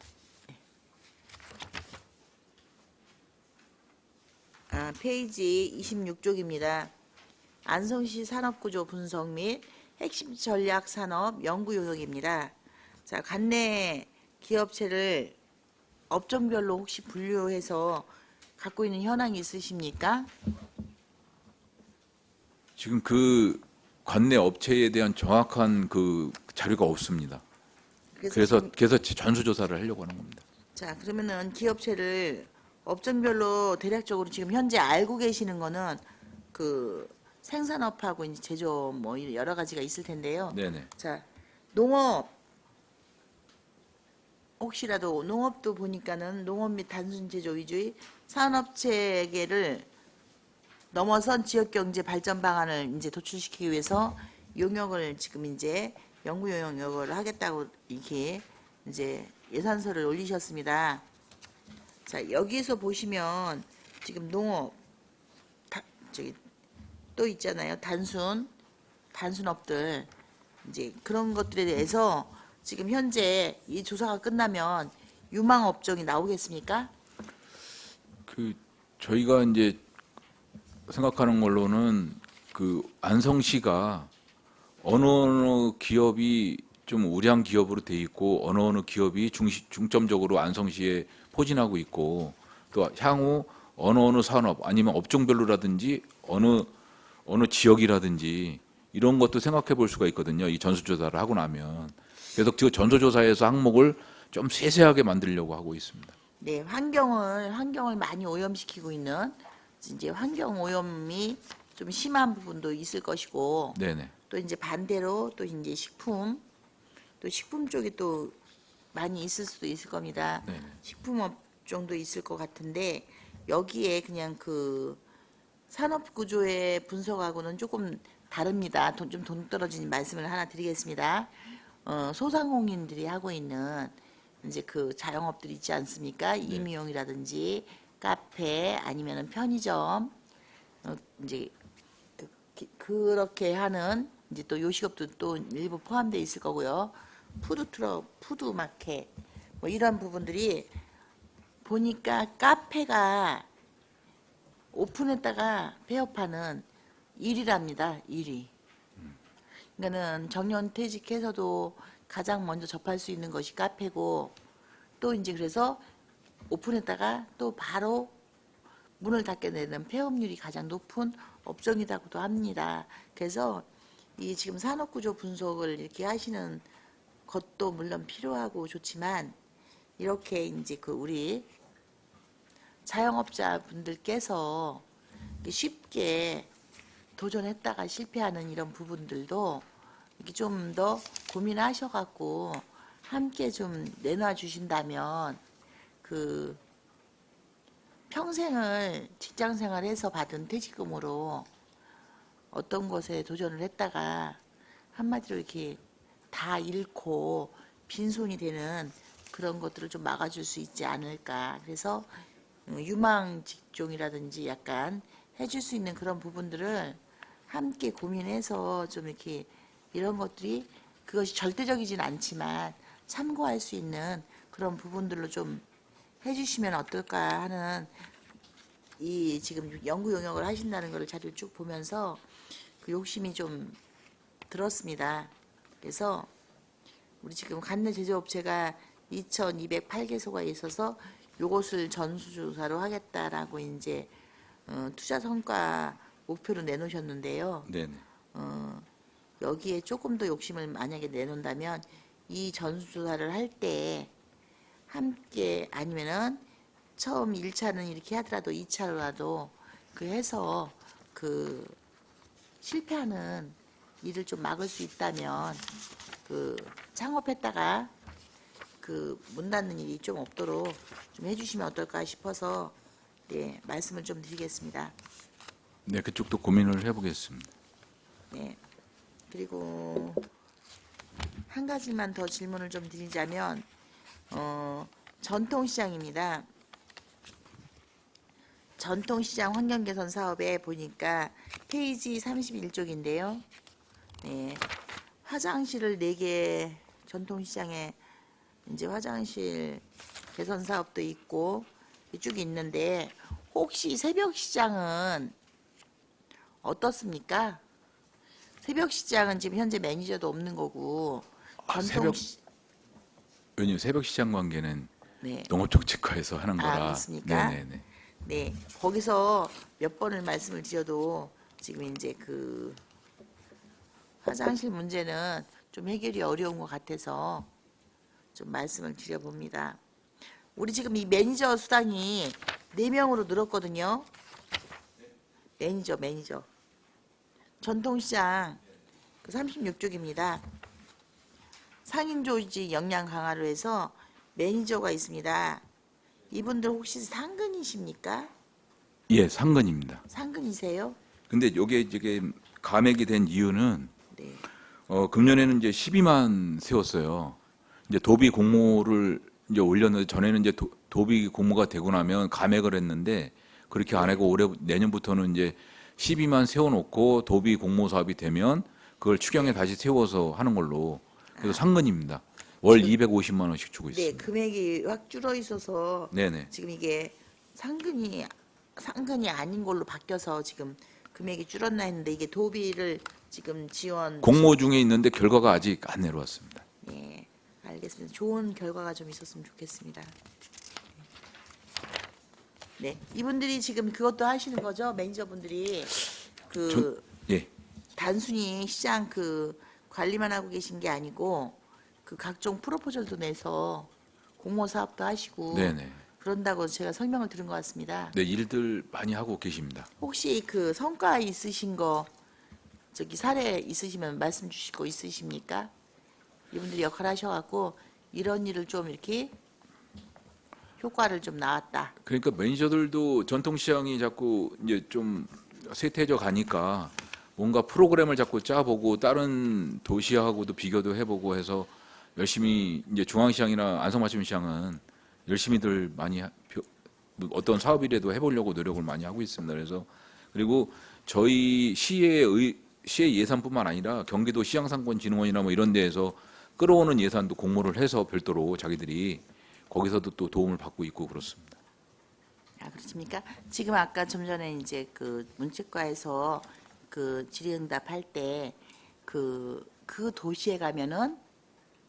페이지 26쪽입니다. 안성시 산업구조 분석 및 핵심 전략 산업 연구 요령입니다. 자, 관내 기업체를 업종별로 혹시 분류해서 갖고 있는 현황이 있으십니까? 지금 그 관내 업체에 대한 정확한 그 자료가 없습니다. 그래서 전수조사를 하려고 하는 겁니다. 자, 그러면은 기업체를 업종별로 대략적으로 지금 현재 알고 계시는 거는 그 생산업하고 이제 제조업 뭐 여러 가지가 있을 텐데요. 네네. 자, 농업 혹시라도 농업도 보니까는 농업 및 단순 제조 위주의 산업 체계를 넘어선 지역 경제 발전 방안을 이제 도출시키기 위해서 용역을 지금 이제 연구 용역을 하겠다고 이렇게 이제 예산서를 올리셨습니다. 자, 여기에서 보시면 지금 농업 저기 또 있잖아요. 단순업들 이제 그런 것들에 대해서 지금 현재 이 조사가 끝나면 유망 업종이 나오겠습니까? 그 저희가 이제 생각하는 걸로는 그 안성시가 어느 기업이 좀 우량 기업으로 돼 있고 어느 기업이 중점적으로 안성시에 포진하고 있고 또 향후 어느 산업 아니면 업종별로라든지 어느 지역이라든지 이런 것도 생각해 볼 수가 있거든요. 이 전수조사를 하고 나면. 그래서 그 전수조사에서 항목을 좀 세세하게 만들려고 하고 있습니다. 네, 환경을 많이 오염시키고 있는 이제 환경 오염이 좀 심한 부분도 있을 것이고 네네. 또 이제 반대로 또 이제 식품 쪽이 또 많이 있을 수도 있을 겁니다. 네네. 식품업종도 있을 것 같은데 여기에 그냥 그 산업 구조의 분석하고는 조금 다릅니다. 좀 동떨어진 말씀을 하나 드리겠습니다. 소상공인들이 하고 있는 이제 그 자영업들 있지 않습니까? 임의용이라든지 카페 아니면은 편의점 이제 그렇게 하는 이제 또 요식업도 또 일부 포함되어 있을 거고요. 푸드트럭, 푸드마켓 뭐 이런 부분들이 보니까 카페가 오픈했다가 폐업하는 1위랍니다. 1위. 그러니까는 정년퇴직해서도 가장 먼저 접할 수 있는 것이 카페고 또 이제 그래서 오픈했다가 또 바로 문을 닫게 되는 폐업률이 가장 높은 업종이라고도 합니다. 그래서 이 지금 산업구조 분석을 이렇게 하시는 것도 물론 필요하고 좋지만 이렇게 이제 그 우리 자영업자 분들께서 쉽게 도전했다가 실패하는 이런 부분들도 이렇게 좀 더 고민하셔갖고 함께 좀 내놔 주신다면 그 평생을 직장 생활해서 받은 퇴직금으로 어떤 것에 도전을 했다가 한마디로 이렇게 다 잃고 빈손이 되는 그런 것들을 좀 막아줄 수 있지 않을까. 그래서 유망 직종이라든지 약간 해줄 수 있는 그런 부분들을 함께 고민해서 좀 이렇게 이런 것들이 그것이 절대적이진 않지만 참고할 수 있는 그런 부분들로 좀 해주시면 어떨까 하는 이 지금 연구 용역을 하신다는 걸 자료를 쭉 보면서 그 욕심이 좀 들었습니다. 그래서 우리 지금 관내 제조업체가 2,208개소가 있어서 요것을 전수조사로 하겠다라고 이제 투자 성과 목표로 내놓으셨는데요. 네네. 여기에 조금 더 욕심을 만약에 내놓는다면 이 전수조사를 할 때 함께 아니면은 처음 1차는 이렇게 하더라도 2차로라도 그 해서 그 실패하는 일을 좀 막을 수 있다면 그 창업했다가 그 문 닫는 일이 좀 없도록 좀 해주시면 어떨까 싶어서 네, 말씀을 좀 드리겠습니다. 네, 그쪽도 고민을 해보겠습니다. 네. 그리고 한 가지만 더 질문을 좀 드리자면 전통시장입니다. 전통시장 환경개선 사업에 보니까 페이지 31쪽인데요. 네, 화장실을 4개 전통시장에 이제 화장실 개선 사업도 있고 쭉 있는데 혹시 새벽시장은 어떻습니까? 새벽시장은 지금 현재 매니저도 없는 거고 왜냐면 새벽 시장 관계는 네. 농업정책과에서 하는 거라. 그렇습니까? 네네네. 네, 거기서 몇 번을 말씀을 드려도 지금 이제 그 화장실 문제는 좀 해결이 어려운 것 같아서 좀 말씀을 드려봅니다. 우리 지금 이 매니저 수당이 4명으로 늘었거든요. 매니저. 전통시장 그 36쪽입니다. 상인조직 역량 강화로 해서 매니저가 있습니다. 이분들 혹시 상근이십니까? 예, 상근입니다. 상근이세요? 근데 요게 지금 감액이 된 이유는 네. 금년에는 이제 12만 세웠어요. 이제 도비 공모를 이제 올렸는데 전에는 이제 도비 공모가 되고 나면 감액을 했는데 그렇게 안 하고 올해 내년부터는 이제 12만 세워놓고 도비 공모 사업이 되면 그걸 추경에 다시 세워서 하는 걸로. 그래서 상근입니다. 월 250만 원씩 주고 네, 있습니다. 금액이 확 줄어 있어서 네네. 지금 이게 상근이 아닌 걸로 바뀌어서 지금 금액이 줄었나 했는데 이게 도비를 지금 지원 공모 중에 있는데 결과가 아직 안 내려왔습니다. 네, 알겠습니다. 좋은 결과가 좀 있었으면 좋겠습니다. 네, 이분들이 지금 그것도 하시는 거죠? 매니저분들이 그 예. 단순히 시장 그 관리만 하고 계신 게 아니고 그 각종 프로포절도 내서 공모 사업도 하시고 네네. 그런다고 제가 설명을 들은 것 같습니다. 네, 일들 많이 하고 계십니다. 혹시 그 성과 있으신 거 저기 사례 있으시면 말씀 주실 거 있으십니까? 이분들이 역할 하셔갖고 이런 일을 좀 이렇게 효과를 좀 나왔다. 그러니까 매니저들도 전통시장이 자꾸 이제 좀 쇠퇴해져 가니까 뭔가 프로그램을 자꾸 짜보고 다른 도시하고도 비교도 해보고 해서 열심히 이제 중앙시장이나 안성맞춤시장은 열심히들 많이 어떤 사업이라도 해보려고 노력을 많이 하고 있습니다. 그래서 그리고 저희 시의 예산뿐만 아니라 경기도 시장상권진흥원이나 뭐 이런 데에서 끌어오는 예산도 공모를 해서 별도로 자기들이 거기서도 또 도움을 받고 있고 그렇습니다. 아, 그렇습니까? 지금 아까 좀 전에 이제 그 문책과에서 그 질의응답 할 때 그 도시에 가면은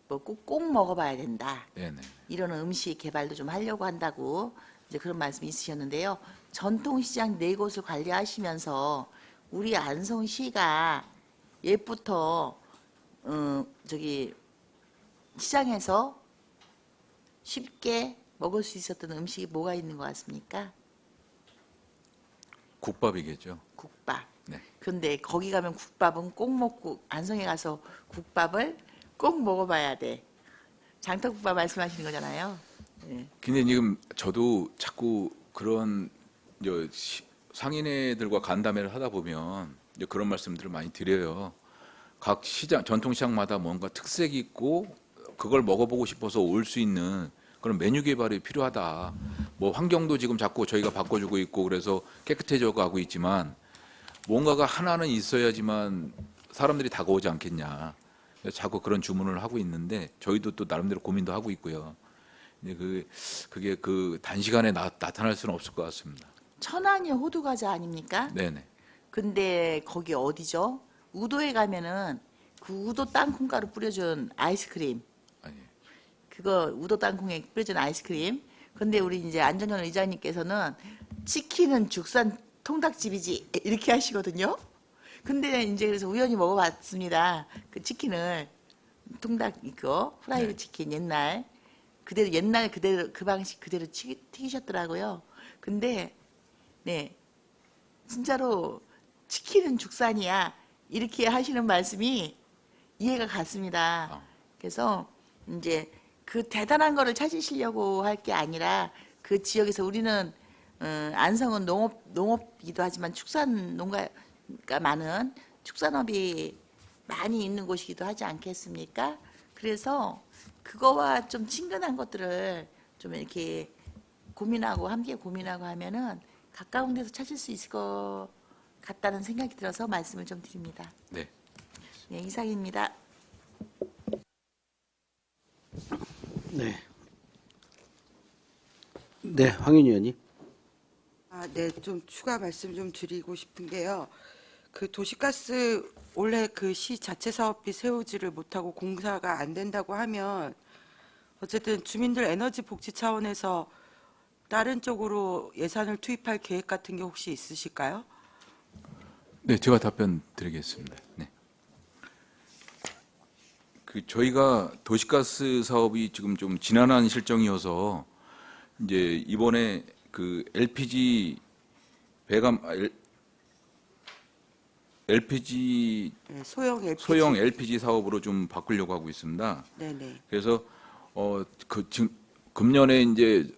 뭐 꼭 먹어봐야 된다. 네네. 이런 음식 개발도 좀 하려고 한다고 이제 그런 말씀이 있으셨는데요. 전통시장 네 곳을 관리하시면서 우리 안성시가 옛부터 저기 시장에서 쉽게 먹을 수 있었던 음식이 뭐가 있는 것 같습니까? 국밥이겠죠. 국밥. 네. 근데 거기 가면 국밥은 꼭 먹고 안성에 가서 국밥을 꼭 먹어봐야 돼. 장터국밥 말씀하시는 거잖아요. 네. 근데 지금 저도 자꾸 그런 상인회들과 간담회를 하다 보면 이제 그런 말씀들을 많이 드려요. 각 시장, 전통시장마다 뭔가 특색이 있고 그걸 먹어보고 싶어서 올 수 있는 그런 메뉴 개발이 필요하다. 뭐 환경도 지금 자꾸 저희가 바꿔주고 있고 그래서 깨끗해져 가고 있지만 뭔가가 하나는 있어야지만 사람들이 다가오지 않겠냐. 그래서 자꾸 그런 주문을 하고 있는데 저희도 또 나름대로 고민도 하고 있고요. 근데 그게 그 단시간에 나타날 수는 없을 것 같습니다. 천안이 호두과자 아닙니까? 네네. 근데 거기 어디죠? 우도에 가면은 그 우도 땅콩가루 뿌려준 아이스크림. 아니, 그거 우도 땅콩에 뿌려준 아이스크림. 근데 우리 이제 안정현 의장님께서는 치킨은 죽산 통닭집이지 이렇게 하시거든요. 근데 이제 그래서 우연히 먹어봤습니다. 그 치킨을 통닭 이거 프라이드 네. 치킨 옛날 그대로 그 방식 그대로 튀기셨더라고요. 근데 네 진짜로 치킨은 죽산이야 이렇게 하시는 말씀이 이해가 갔습니다. 그래서 이제 그 대단한 거를 찾으시려고 할 게 아니라 그 지역에서 우리는 안성은 농업이기도 하지만 축산 농가가 많은 축산업이 많이 있는 곳이기도 하지 않겠습니까? 그래서 그거와 좀 친근한 것들을 좀 이렇게 함께 고민하고 하면은 가까운 데서 찾을 수 있을 것 같다는 생각이 들어서 말씀을 좀 드립니다. 네. 네, 이상입니다. 네. 네, 황윤 의원님. 네, 좀 추가 말씀 좀 드리고 싶은 게요. 그 도시가스 원래 그 시 자체 사업비 세우지를 못하고 공사가 안 된다고 하면 어쨌든 주민들 에너지 복지 차원에서 다른 쪽으로 예산을 투입할 계획 같은 게 혹시 있으실까요? 네, 제가 답변 드리겠습니다. 네. 그 저희가 도시가스 사업이 지금 좀 지난한 실정이어서 이제 이번에 그 LPG 네, 소형 LPG. 소형 LPG 사업으로 좀 바꾸려고 하고 있습니다. 네네. 그래서 지금 금년에 이제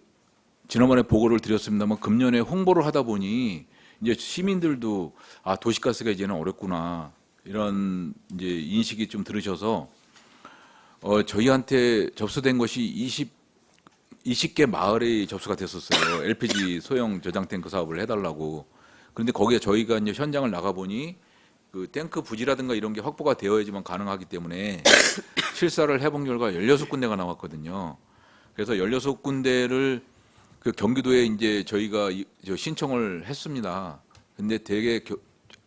지난번에 보고를 드렸습니다만 금년에 홍보를 하다 보니 이제 시민들도 도시가스가 이제는 어렵구나 이런 이제 인식이 좀 들으셔서 저희한테 접수된 것이 20개 마을에 접수가 됐었어요. LPG 소형 저장 탱크 사업을 해달라고. 그런데 거기에 저희가 이제 현장을 나가 보니 그 탱크 부지라든가 이런 게 확보가 되어야지만 가능하기 때문에 실사를 해본 결과 16군데가 나왔거든요. 그래서 16군데를 그 경기도에 이제 저희가 신청을 했습니다. 근데 되게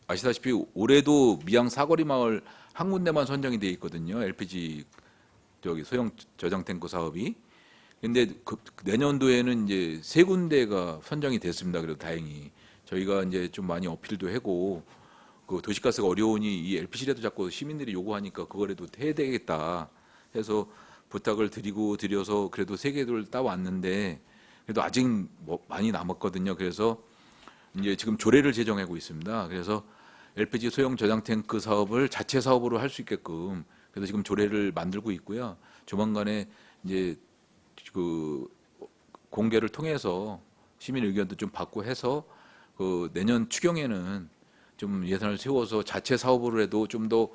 아시다시피 올해도 미양 사거리 마을 한 군데만 선정이 돼 있거든요. LPG 소형 저장 탱크 사업이. 근데 내년도에는 이제 3군데가 선정이 됐습니다. 그래도 다행히 저희가 이제 좀 많이 어필도 하고 그 도시가스가 어려우니 이 LPG라도 자꾸 시민들이 요구하니까 그거라도 해야 되겠다 해서 부탁을 드려서 그래도 3개를 따왔는데 그래도 아직 뭐 많이 남았거든요. 그래서 이제 지금 조례를 제정하고 있습니다. 그래서 LPG 소형 저장 탱크 사업을 자체 사업으로 할 수 있게끔 그래서 지금 조례를 만들고 있고요. 조만간에 이제 그 공개를 통해서 시민 의견도 좀 받고 해서 그 내년 추경에는 좀 예산을 세워서 자체 사업으로 해도 좀 더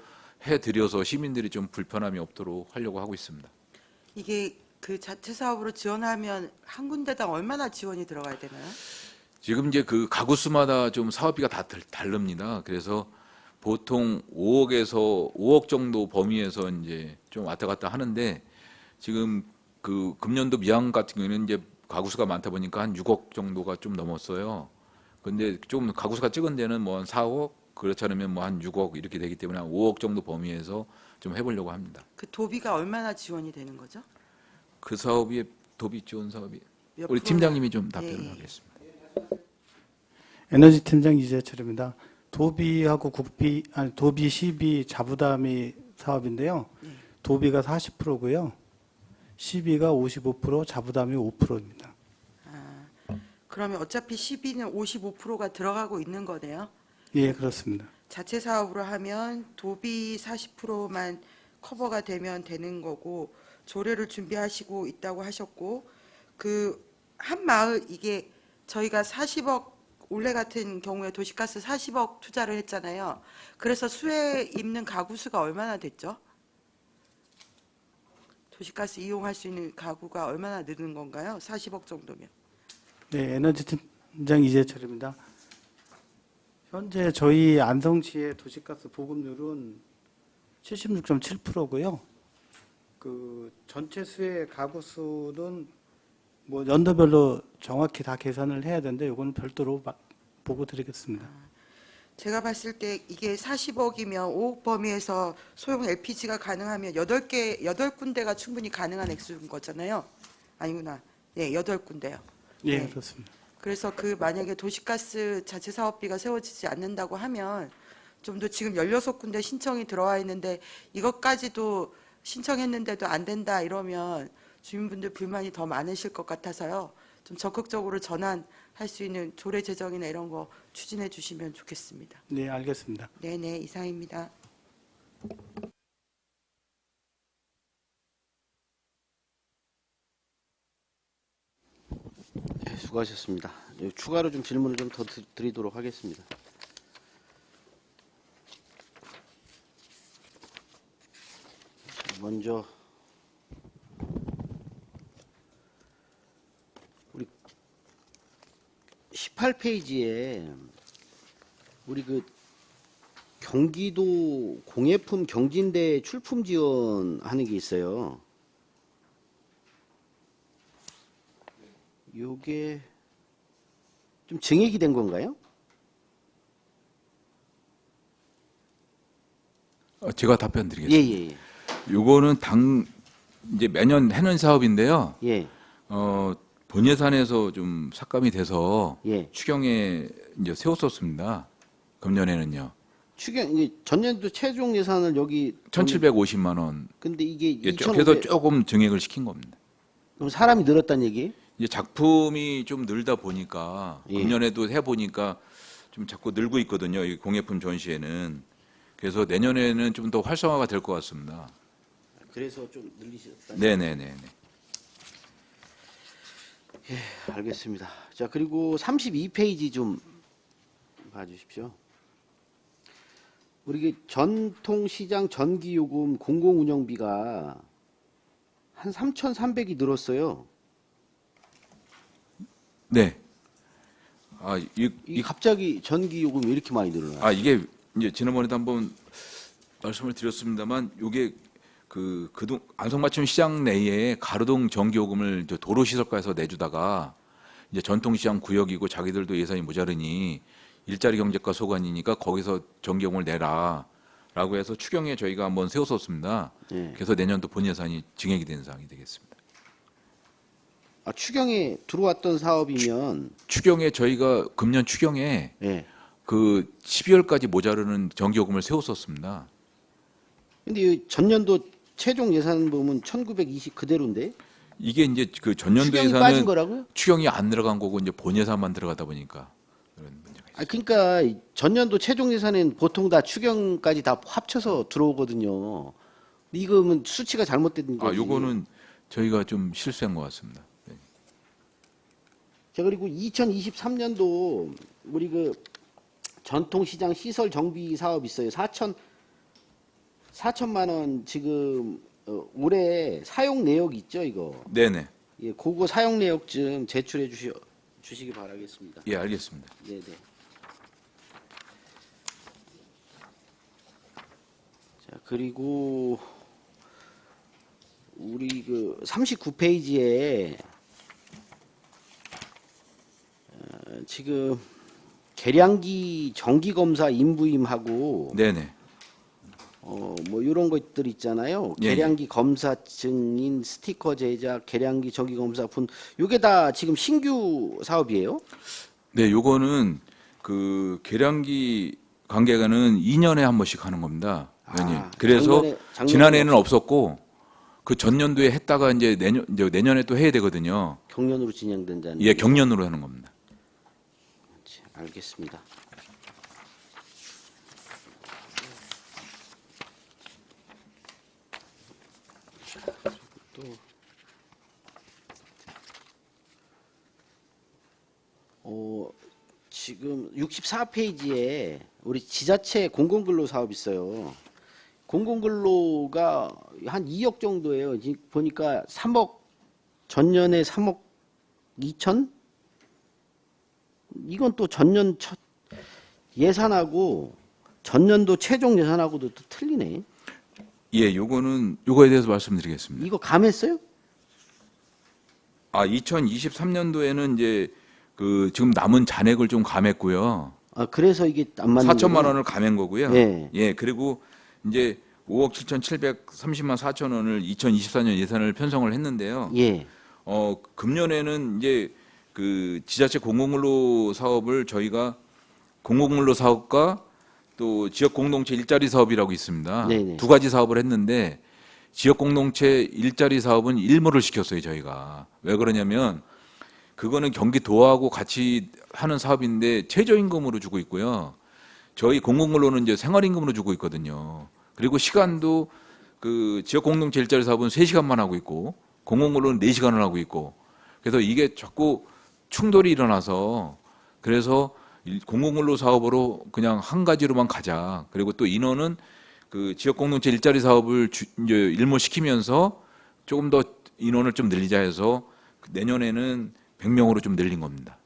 해드려서 시민들이 좀 불편함이 없도록 하려고 하고 있습니다. 이게 그 자체 사업으로 지원하면 한 군데당 얼마나 지원이 들어가야 되나요? 지금 이제 그 가구 수마다 좀 사업비가 다 다릅니다. 그래서 보통 5억에서 5억 정도 범위에서 이제 좀 왔다 갔다 하는데 지금 그 금년도 미양 같은 경우에는 이제 가구 수가 많다 보니까 한 6억 정도가 좀 넘었어요. 근데 좀 가구 수가 적은 데는 뭐 한 4억 그렇지 않으면 뭐 한 6억 이렇게 되기 때문에 한 5억 정도 범위에서 좀 해보려고 합니다. 그 도비가 얼마나 지원이 되는 거죠? 그 사업이 도비 지원 사업이 몇 우리 프로나? 팀장님이 좀 답변을 예. 하겠습니다. 에너지 팀장 이재철입니다. 도비하고 도비 시비 자부담이 사업인데요. 도비가 40%고요. 시비가 55%, 자부담이 5%입니다. 그러면 어차피 시비는 55%가 들어가고 있는 거네요. 예, 그렇습니다. 자체 사업으로 하면 도비 40%만 커버가 되면 되는 거고 조례를 준비하시고 있다고 하셨고 그 한 마을 이게 저희가 40억 올해 같은 경우에 도시가스 40억 투자를 했잖아요. 그래서 수에 입는 가구 수가 얼마나 됐죠? 도시가스 이용할 수 있는 가구가 얼마나 느는 건가요? 40억 정도면. 네, 에너지 팀장 이재철입니다. 현재 저희 안성시의 도시가스 보급률은 76.7%고요. 그 전체 수의 가구 수는 뭐 연도별로 정확히 다 계산을 해야 되는데 이거는 별도로 보고 드리겠습니다. 제가 봤을 때 이게 40억이면 5억 범위에서 소형 LPG가 가능하면 8군데가 충분히 가능한 액수인 거잖아요. 아니구나. 네, 8군데요. 예, 네. 그렇습니다. 그래서 그 만약에 도시가스 자체 사업비가 세워지지 않는다고 하면 좀 더 지금 16군데 신청이 들어와 있는데 이것까지도 신청했는데도 안 된다 이러면 주민분들 불만이 더 많으실 것 같아서요. 좀 적극적으로 전환할 수 있는 조례 제정이나 이런 거 추진해 주시면 좋겠습니다. 네, 알겠습니다. 네네, 이상입니다. 네, 수고하셨습니다. 추가로 좀 질문을 좀 더 드리도록 하겠습니다. 먼저 우리 18페이지에 우리 그 경기도 공예품 경진대 출품 지원하는 게 있어요. 요게 좀 증액이 된 건가요? 제가 답변 드리겠습니다. 예. 요거는 이제 매년 해는 사업인데요. 예. 본 예산에서 좀 삭감이 돼서 예. 추경에 이제 세웠었습니다. 금년에는요. 이게 전년도 최종 예산을 여기 1,750만 원. 근데 이게 예, 2,500 그래서 조금 증액을 시킨 겁니다. 그럼 사람이 늘었다는 얘기? 이제 작품이 좀 늘다 보니까 예. 금년에도 해 보니까 좀 자꾸 늘고 있거든요. 이 공예품 전시회는. 그래서 내년에는 좀 더 활성화가 될 것 같습니다. 그래서 좀 늘리셨다. 네네네. 알겠습니다. 자, 그리고 32페이지 좀 봐주십시오. 우리 그 전통시장 전기요금 공공운영비가 한 3,300이 늘었어요. 네. 이 갑자기 전기요금이 이렇게 많이 늘어나요? 이게 이제 지난번에도 한번 말씀을 드렸습니다만 이게 안성맞춤 시장 내에 가로등 전기요금을 도로시설과에서 내주다가 이제 전통시장 구역이고 자기들도 예산이 모자르니 일자리 경제과 소관이니까 거기서 전기요금을 내라라고 해서 추경에 저희가 한번 세웠었습니다. 예. 그래서 내년도 본 예산이 증액이 된 사항이 되겠습니다. 추경에 들어왔던 사업이면 추경에 저희가 금년 추경에 예. 그 12월까지 모자르는 전기요금을 세웠었습니다. 근데 이 전년도 최종 예산 보면 1920 그대로인데 이게 이제 그 전년도 추경이 빠진 예산은 거라고요? 추경이 안 들어간 거고 이제 본 예산만 들어가다 보니까 그런 문제가 있어요. 아 그러니까 이 전년도 최종 예산엔 보통 다 추경까지 다 합쳐서 들어오거든요. 이거는 수치가 잘못된 거지. 요거는 저희가 좀 실수한 것 같습니다. 네. 자, 그리고 2023년도 우리 그 전통시장 시설 정비 사업 있어요. 4천만 원 지금 올해 사용 내역 있죠, 이거. 네네. 예, 그거 사용 내역 좀 제출해 주시기 바라겠습니다. 예, 알겠습니다. 네, 네. 자, 그리고 우리 그 39페이지에 지금 계량기 정기 검사 인부임하고 네네. 뭐 이런 것들 있잖아요. 예, 계량기 검사 증인 스티커 제작, 계량기 정기 검사 분 요게 다 지금 신규 사업이에요? 네, 요거는 그 계량기 관계가는 2년에 한 번씩 하는 겁니다. 의원님. 그래서 작년에 지난해는 없었고 그 전년도에 했다가 이제 내년에 또 해야 되거든요. 경년으로 진행된다는. 예, 경년으로 하는 겁니다. 알겠습니다. 지금 64페이지에 우리 지자체 공공근로 사업 있어요. 공공근로가 한 2억 정도예요. 지금 보니까 3억 전년에 3억 2천? 이건 또 전년 첫 예산하고 전년도 최종 예산하고도 또 틀리네. 예, 요거에 대해서 말씀드리겠습니다. 이거 감했어요? 2023년도에는 이제 그 지금 남은 잔액을 좀 감했고요. 아, 그래서 이게 안 맞는 4천만 거구나. 원을 감한 거고요. 네. 예, 그리고 이제 5억 7,730만 4천 원을 2024년 예산을 편성을 했는데요. 예. 금년에는 이제 그 지자체 공공근로 사업을 저희가 공공근로 사업과 또 지역 공동체 일자리 사업이라고 있습니다. 네네. 두 가지 사업을 했는데 지역 공동체 일자리 사업은 일몰을 시켰어요, 저희가. 왜 그러냐면 그거는 경기도하고 같이 하는 사업인데 최저임금으로 주고 있고요. 저희 공공근로는 이제 생활임금으로 주고 있거든요. 그리고 시간도 그 지역 공동체 일자리 사업은 3시간만 하고 있고 공공근로는 4시간을 하고 있고 그래서 이게 자꾸 충돌이 일어나서 그래서 공공근로 사업으로 그냥 한 가지로만 가자. 그리고 또 인원은 그 지역 공동체 일자리 사업을 이제 일몰시키면서 조금 더 인원을 좀 늘리자 해서 내년에는 100명으로 좀 늘린 겁니다.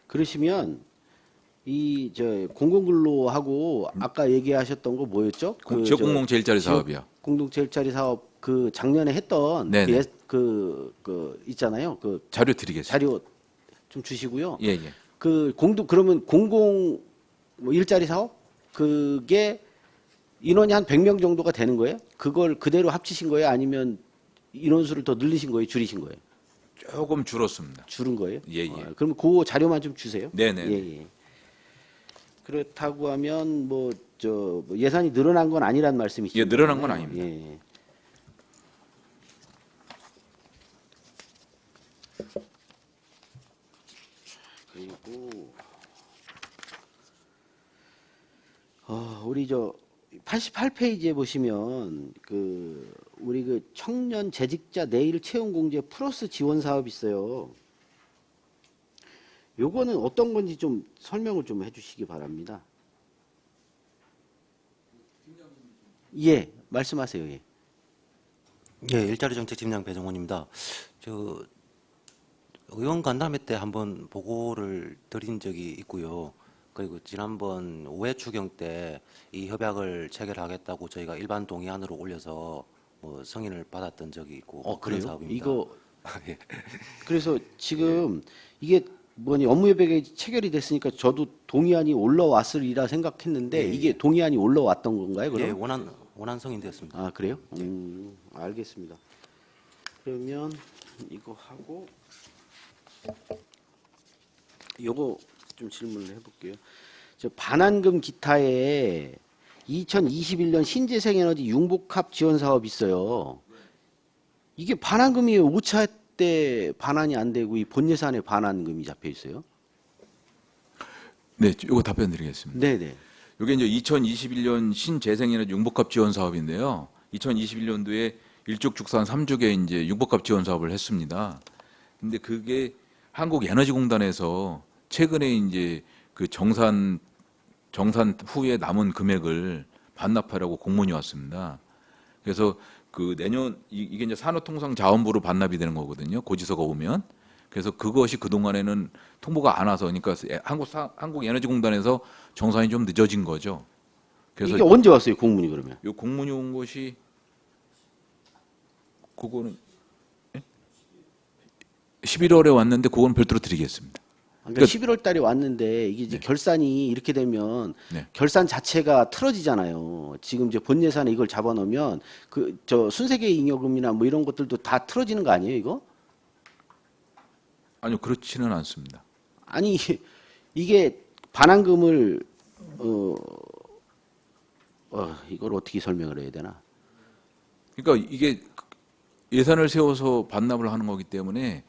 그러시면 이 저 공공근로하고 아까 얘기하셨던 거 뭐였죠? 지역 공동체 일자리 사업이요. 공동체 일자리 사업 그 작년에 했던 네네. 그 있잖아요. 그 자료 드리겠습니다. 자료 좀 주시고요. 예, 예. 그러면 공공 뭐 일자리 사업 그게 인원이 한 100명 정도가 되는 거예요? 그걸 그대로 합치신 거예요? 아니면 인원수를 더 늘리신 거예요? 줄이신 거예요? 조금 줄었습니다. 줄은 거예요? 예, 예. 그럼 그 자료만 좀 주세요. 네네. 예, 예. 그렇다고 하면 뭐 예산이 늘어난 건 아니란 말씀이시죠? 예, 늘어난 건 아닙니다. 예. 그리고 우리 88페이지에 보시면 그 우리 그 청년 재직자 내일 채용 공제 플러스 지원 사업 있어요. 요거는 어떤 건지 좀 설명을 좀 해주시기 바랍니다. 예, 말씀하세요. 예. 예, 일자리 정책 팀장 배정원입니다. 저 의원 간담회 때 한번 보고를 드린 적이 있고요. 그리고 지난번 5회 추경 때 이 협약을 체결하겠다고 저희가 일반 동의안으로 올려서 뭐 승인을 받았던 적이 있고 그런 그래요? 사업입니다. 이거 예. 그래서 지금 이게 뭐니 업무 협약이 체결이 됐으니까 저도 동의안이 올라왔으리라 생각했는데 예, 이게 동의안이 올라왔던 건가요? 그럼? 예, 원안 승인되었습니다. 아 그래요? 알겠습니다. 그러면 이거 하고 요거 좀 질문을 해볼게요. 저 반환금 기타에 2021년 신재생에너지 융복합 지원 사업 있어요. 이게 반환금이 5차 때 반환이 안 되고 이 본 예산에 반환금이 잡혀 있어요? 네, 이거 답변 드리겠습니다. 네네. 이게 이제 2021년 신재생에너지 융복합 지원 사업인데요. 2021년도에 일족축산 3주에 이제 융복합 지원 사업을 했습니다. 근데 그게 한국에너지공단에서 최근에 이제 그 정산 후에 남은 금액을 반납하라고 공문이 왔습니다. 그래서 그 내년 이게 이제 산업통상자원부로 반납이 되는 거거든요. 고지서가 오면. 그래서 그것이 그 동안에는 통보가 안 와서, 그러니까 한국에너지공단에서 정산이 좀 늦어진 거죠. 그래서 이게 언제 왔어요, 공문이 그러면? 요 공문이 온 것이 그거는 11월에 왔는데 그건 별도로 드리겠습니다. 그러니까 11월 달에 왔는데 이게 이제 네. 결산이 이렇게 되면 네. 결산 자체가 틀어지잖아요. 지금 이제 본 예산에 이걸 잡아놓으면 그 저 순세계 잉여금이나 뭐 이런 것들도 다 틀어지는 거 아니에요, 이거? 아니요, 그렇지는 않습니다. 아니 이게 반환금을 이걸 어떻게 설명을 해야 되나? 그러니까 이게 예산을 세워서 반납을 하는 거기 때문에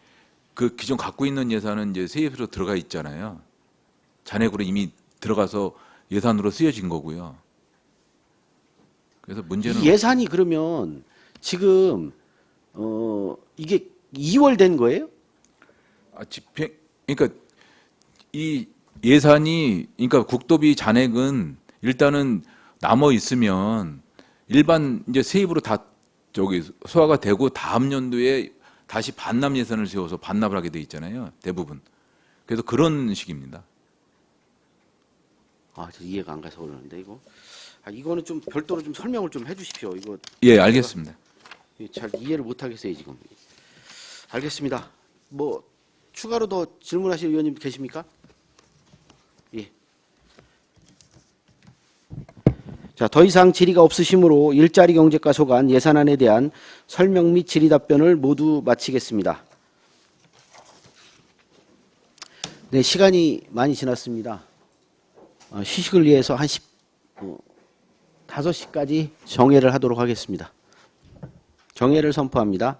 그 기존 갖고 있는 예산은 이제 세입으로 들어가 있잖아요. 잔액으로 이미 들어가서 예산으로 쓰여진 거고요. 그래서 문제는 이 예산이 그러면 지금 이게 2월 된 거예요? 집행, 그러니까 이 예산이, 그러니까 국도비 잔액은 일단은 남아 있으면 일반 이제 세입으로 다 저기 소화가 되고 다음 연도에 다시 반납 예산을 세워서 반납을 하게 돼 있잖아요. 대부분. 그래서 그런 식입니다. 저 이해가 안 가서 그러는데 이거. 이거는 좀 별도로 좀 설명을 좀 해주십시오. 이거 예, 알겠습니다. 잘 이해를 못 하겠어요 지금. 알겠습니다. 뭐 추가로 더 질문하실 의원님 계십니까? 예. 자, 더 이상 질의가 없으시므로 일자리 경제과 소관 예산안에 대한 설명 및 질의 답변을 모두 마치겠습니다. 네, 시간이 많이 지났습니다. 휴식을 위해서 한 5시까지 정회를 하도록 하겠습니다. 정회를 선포합니다.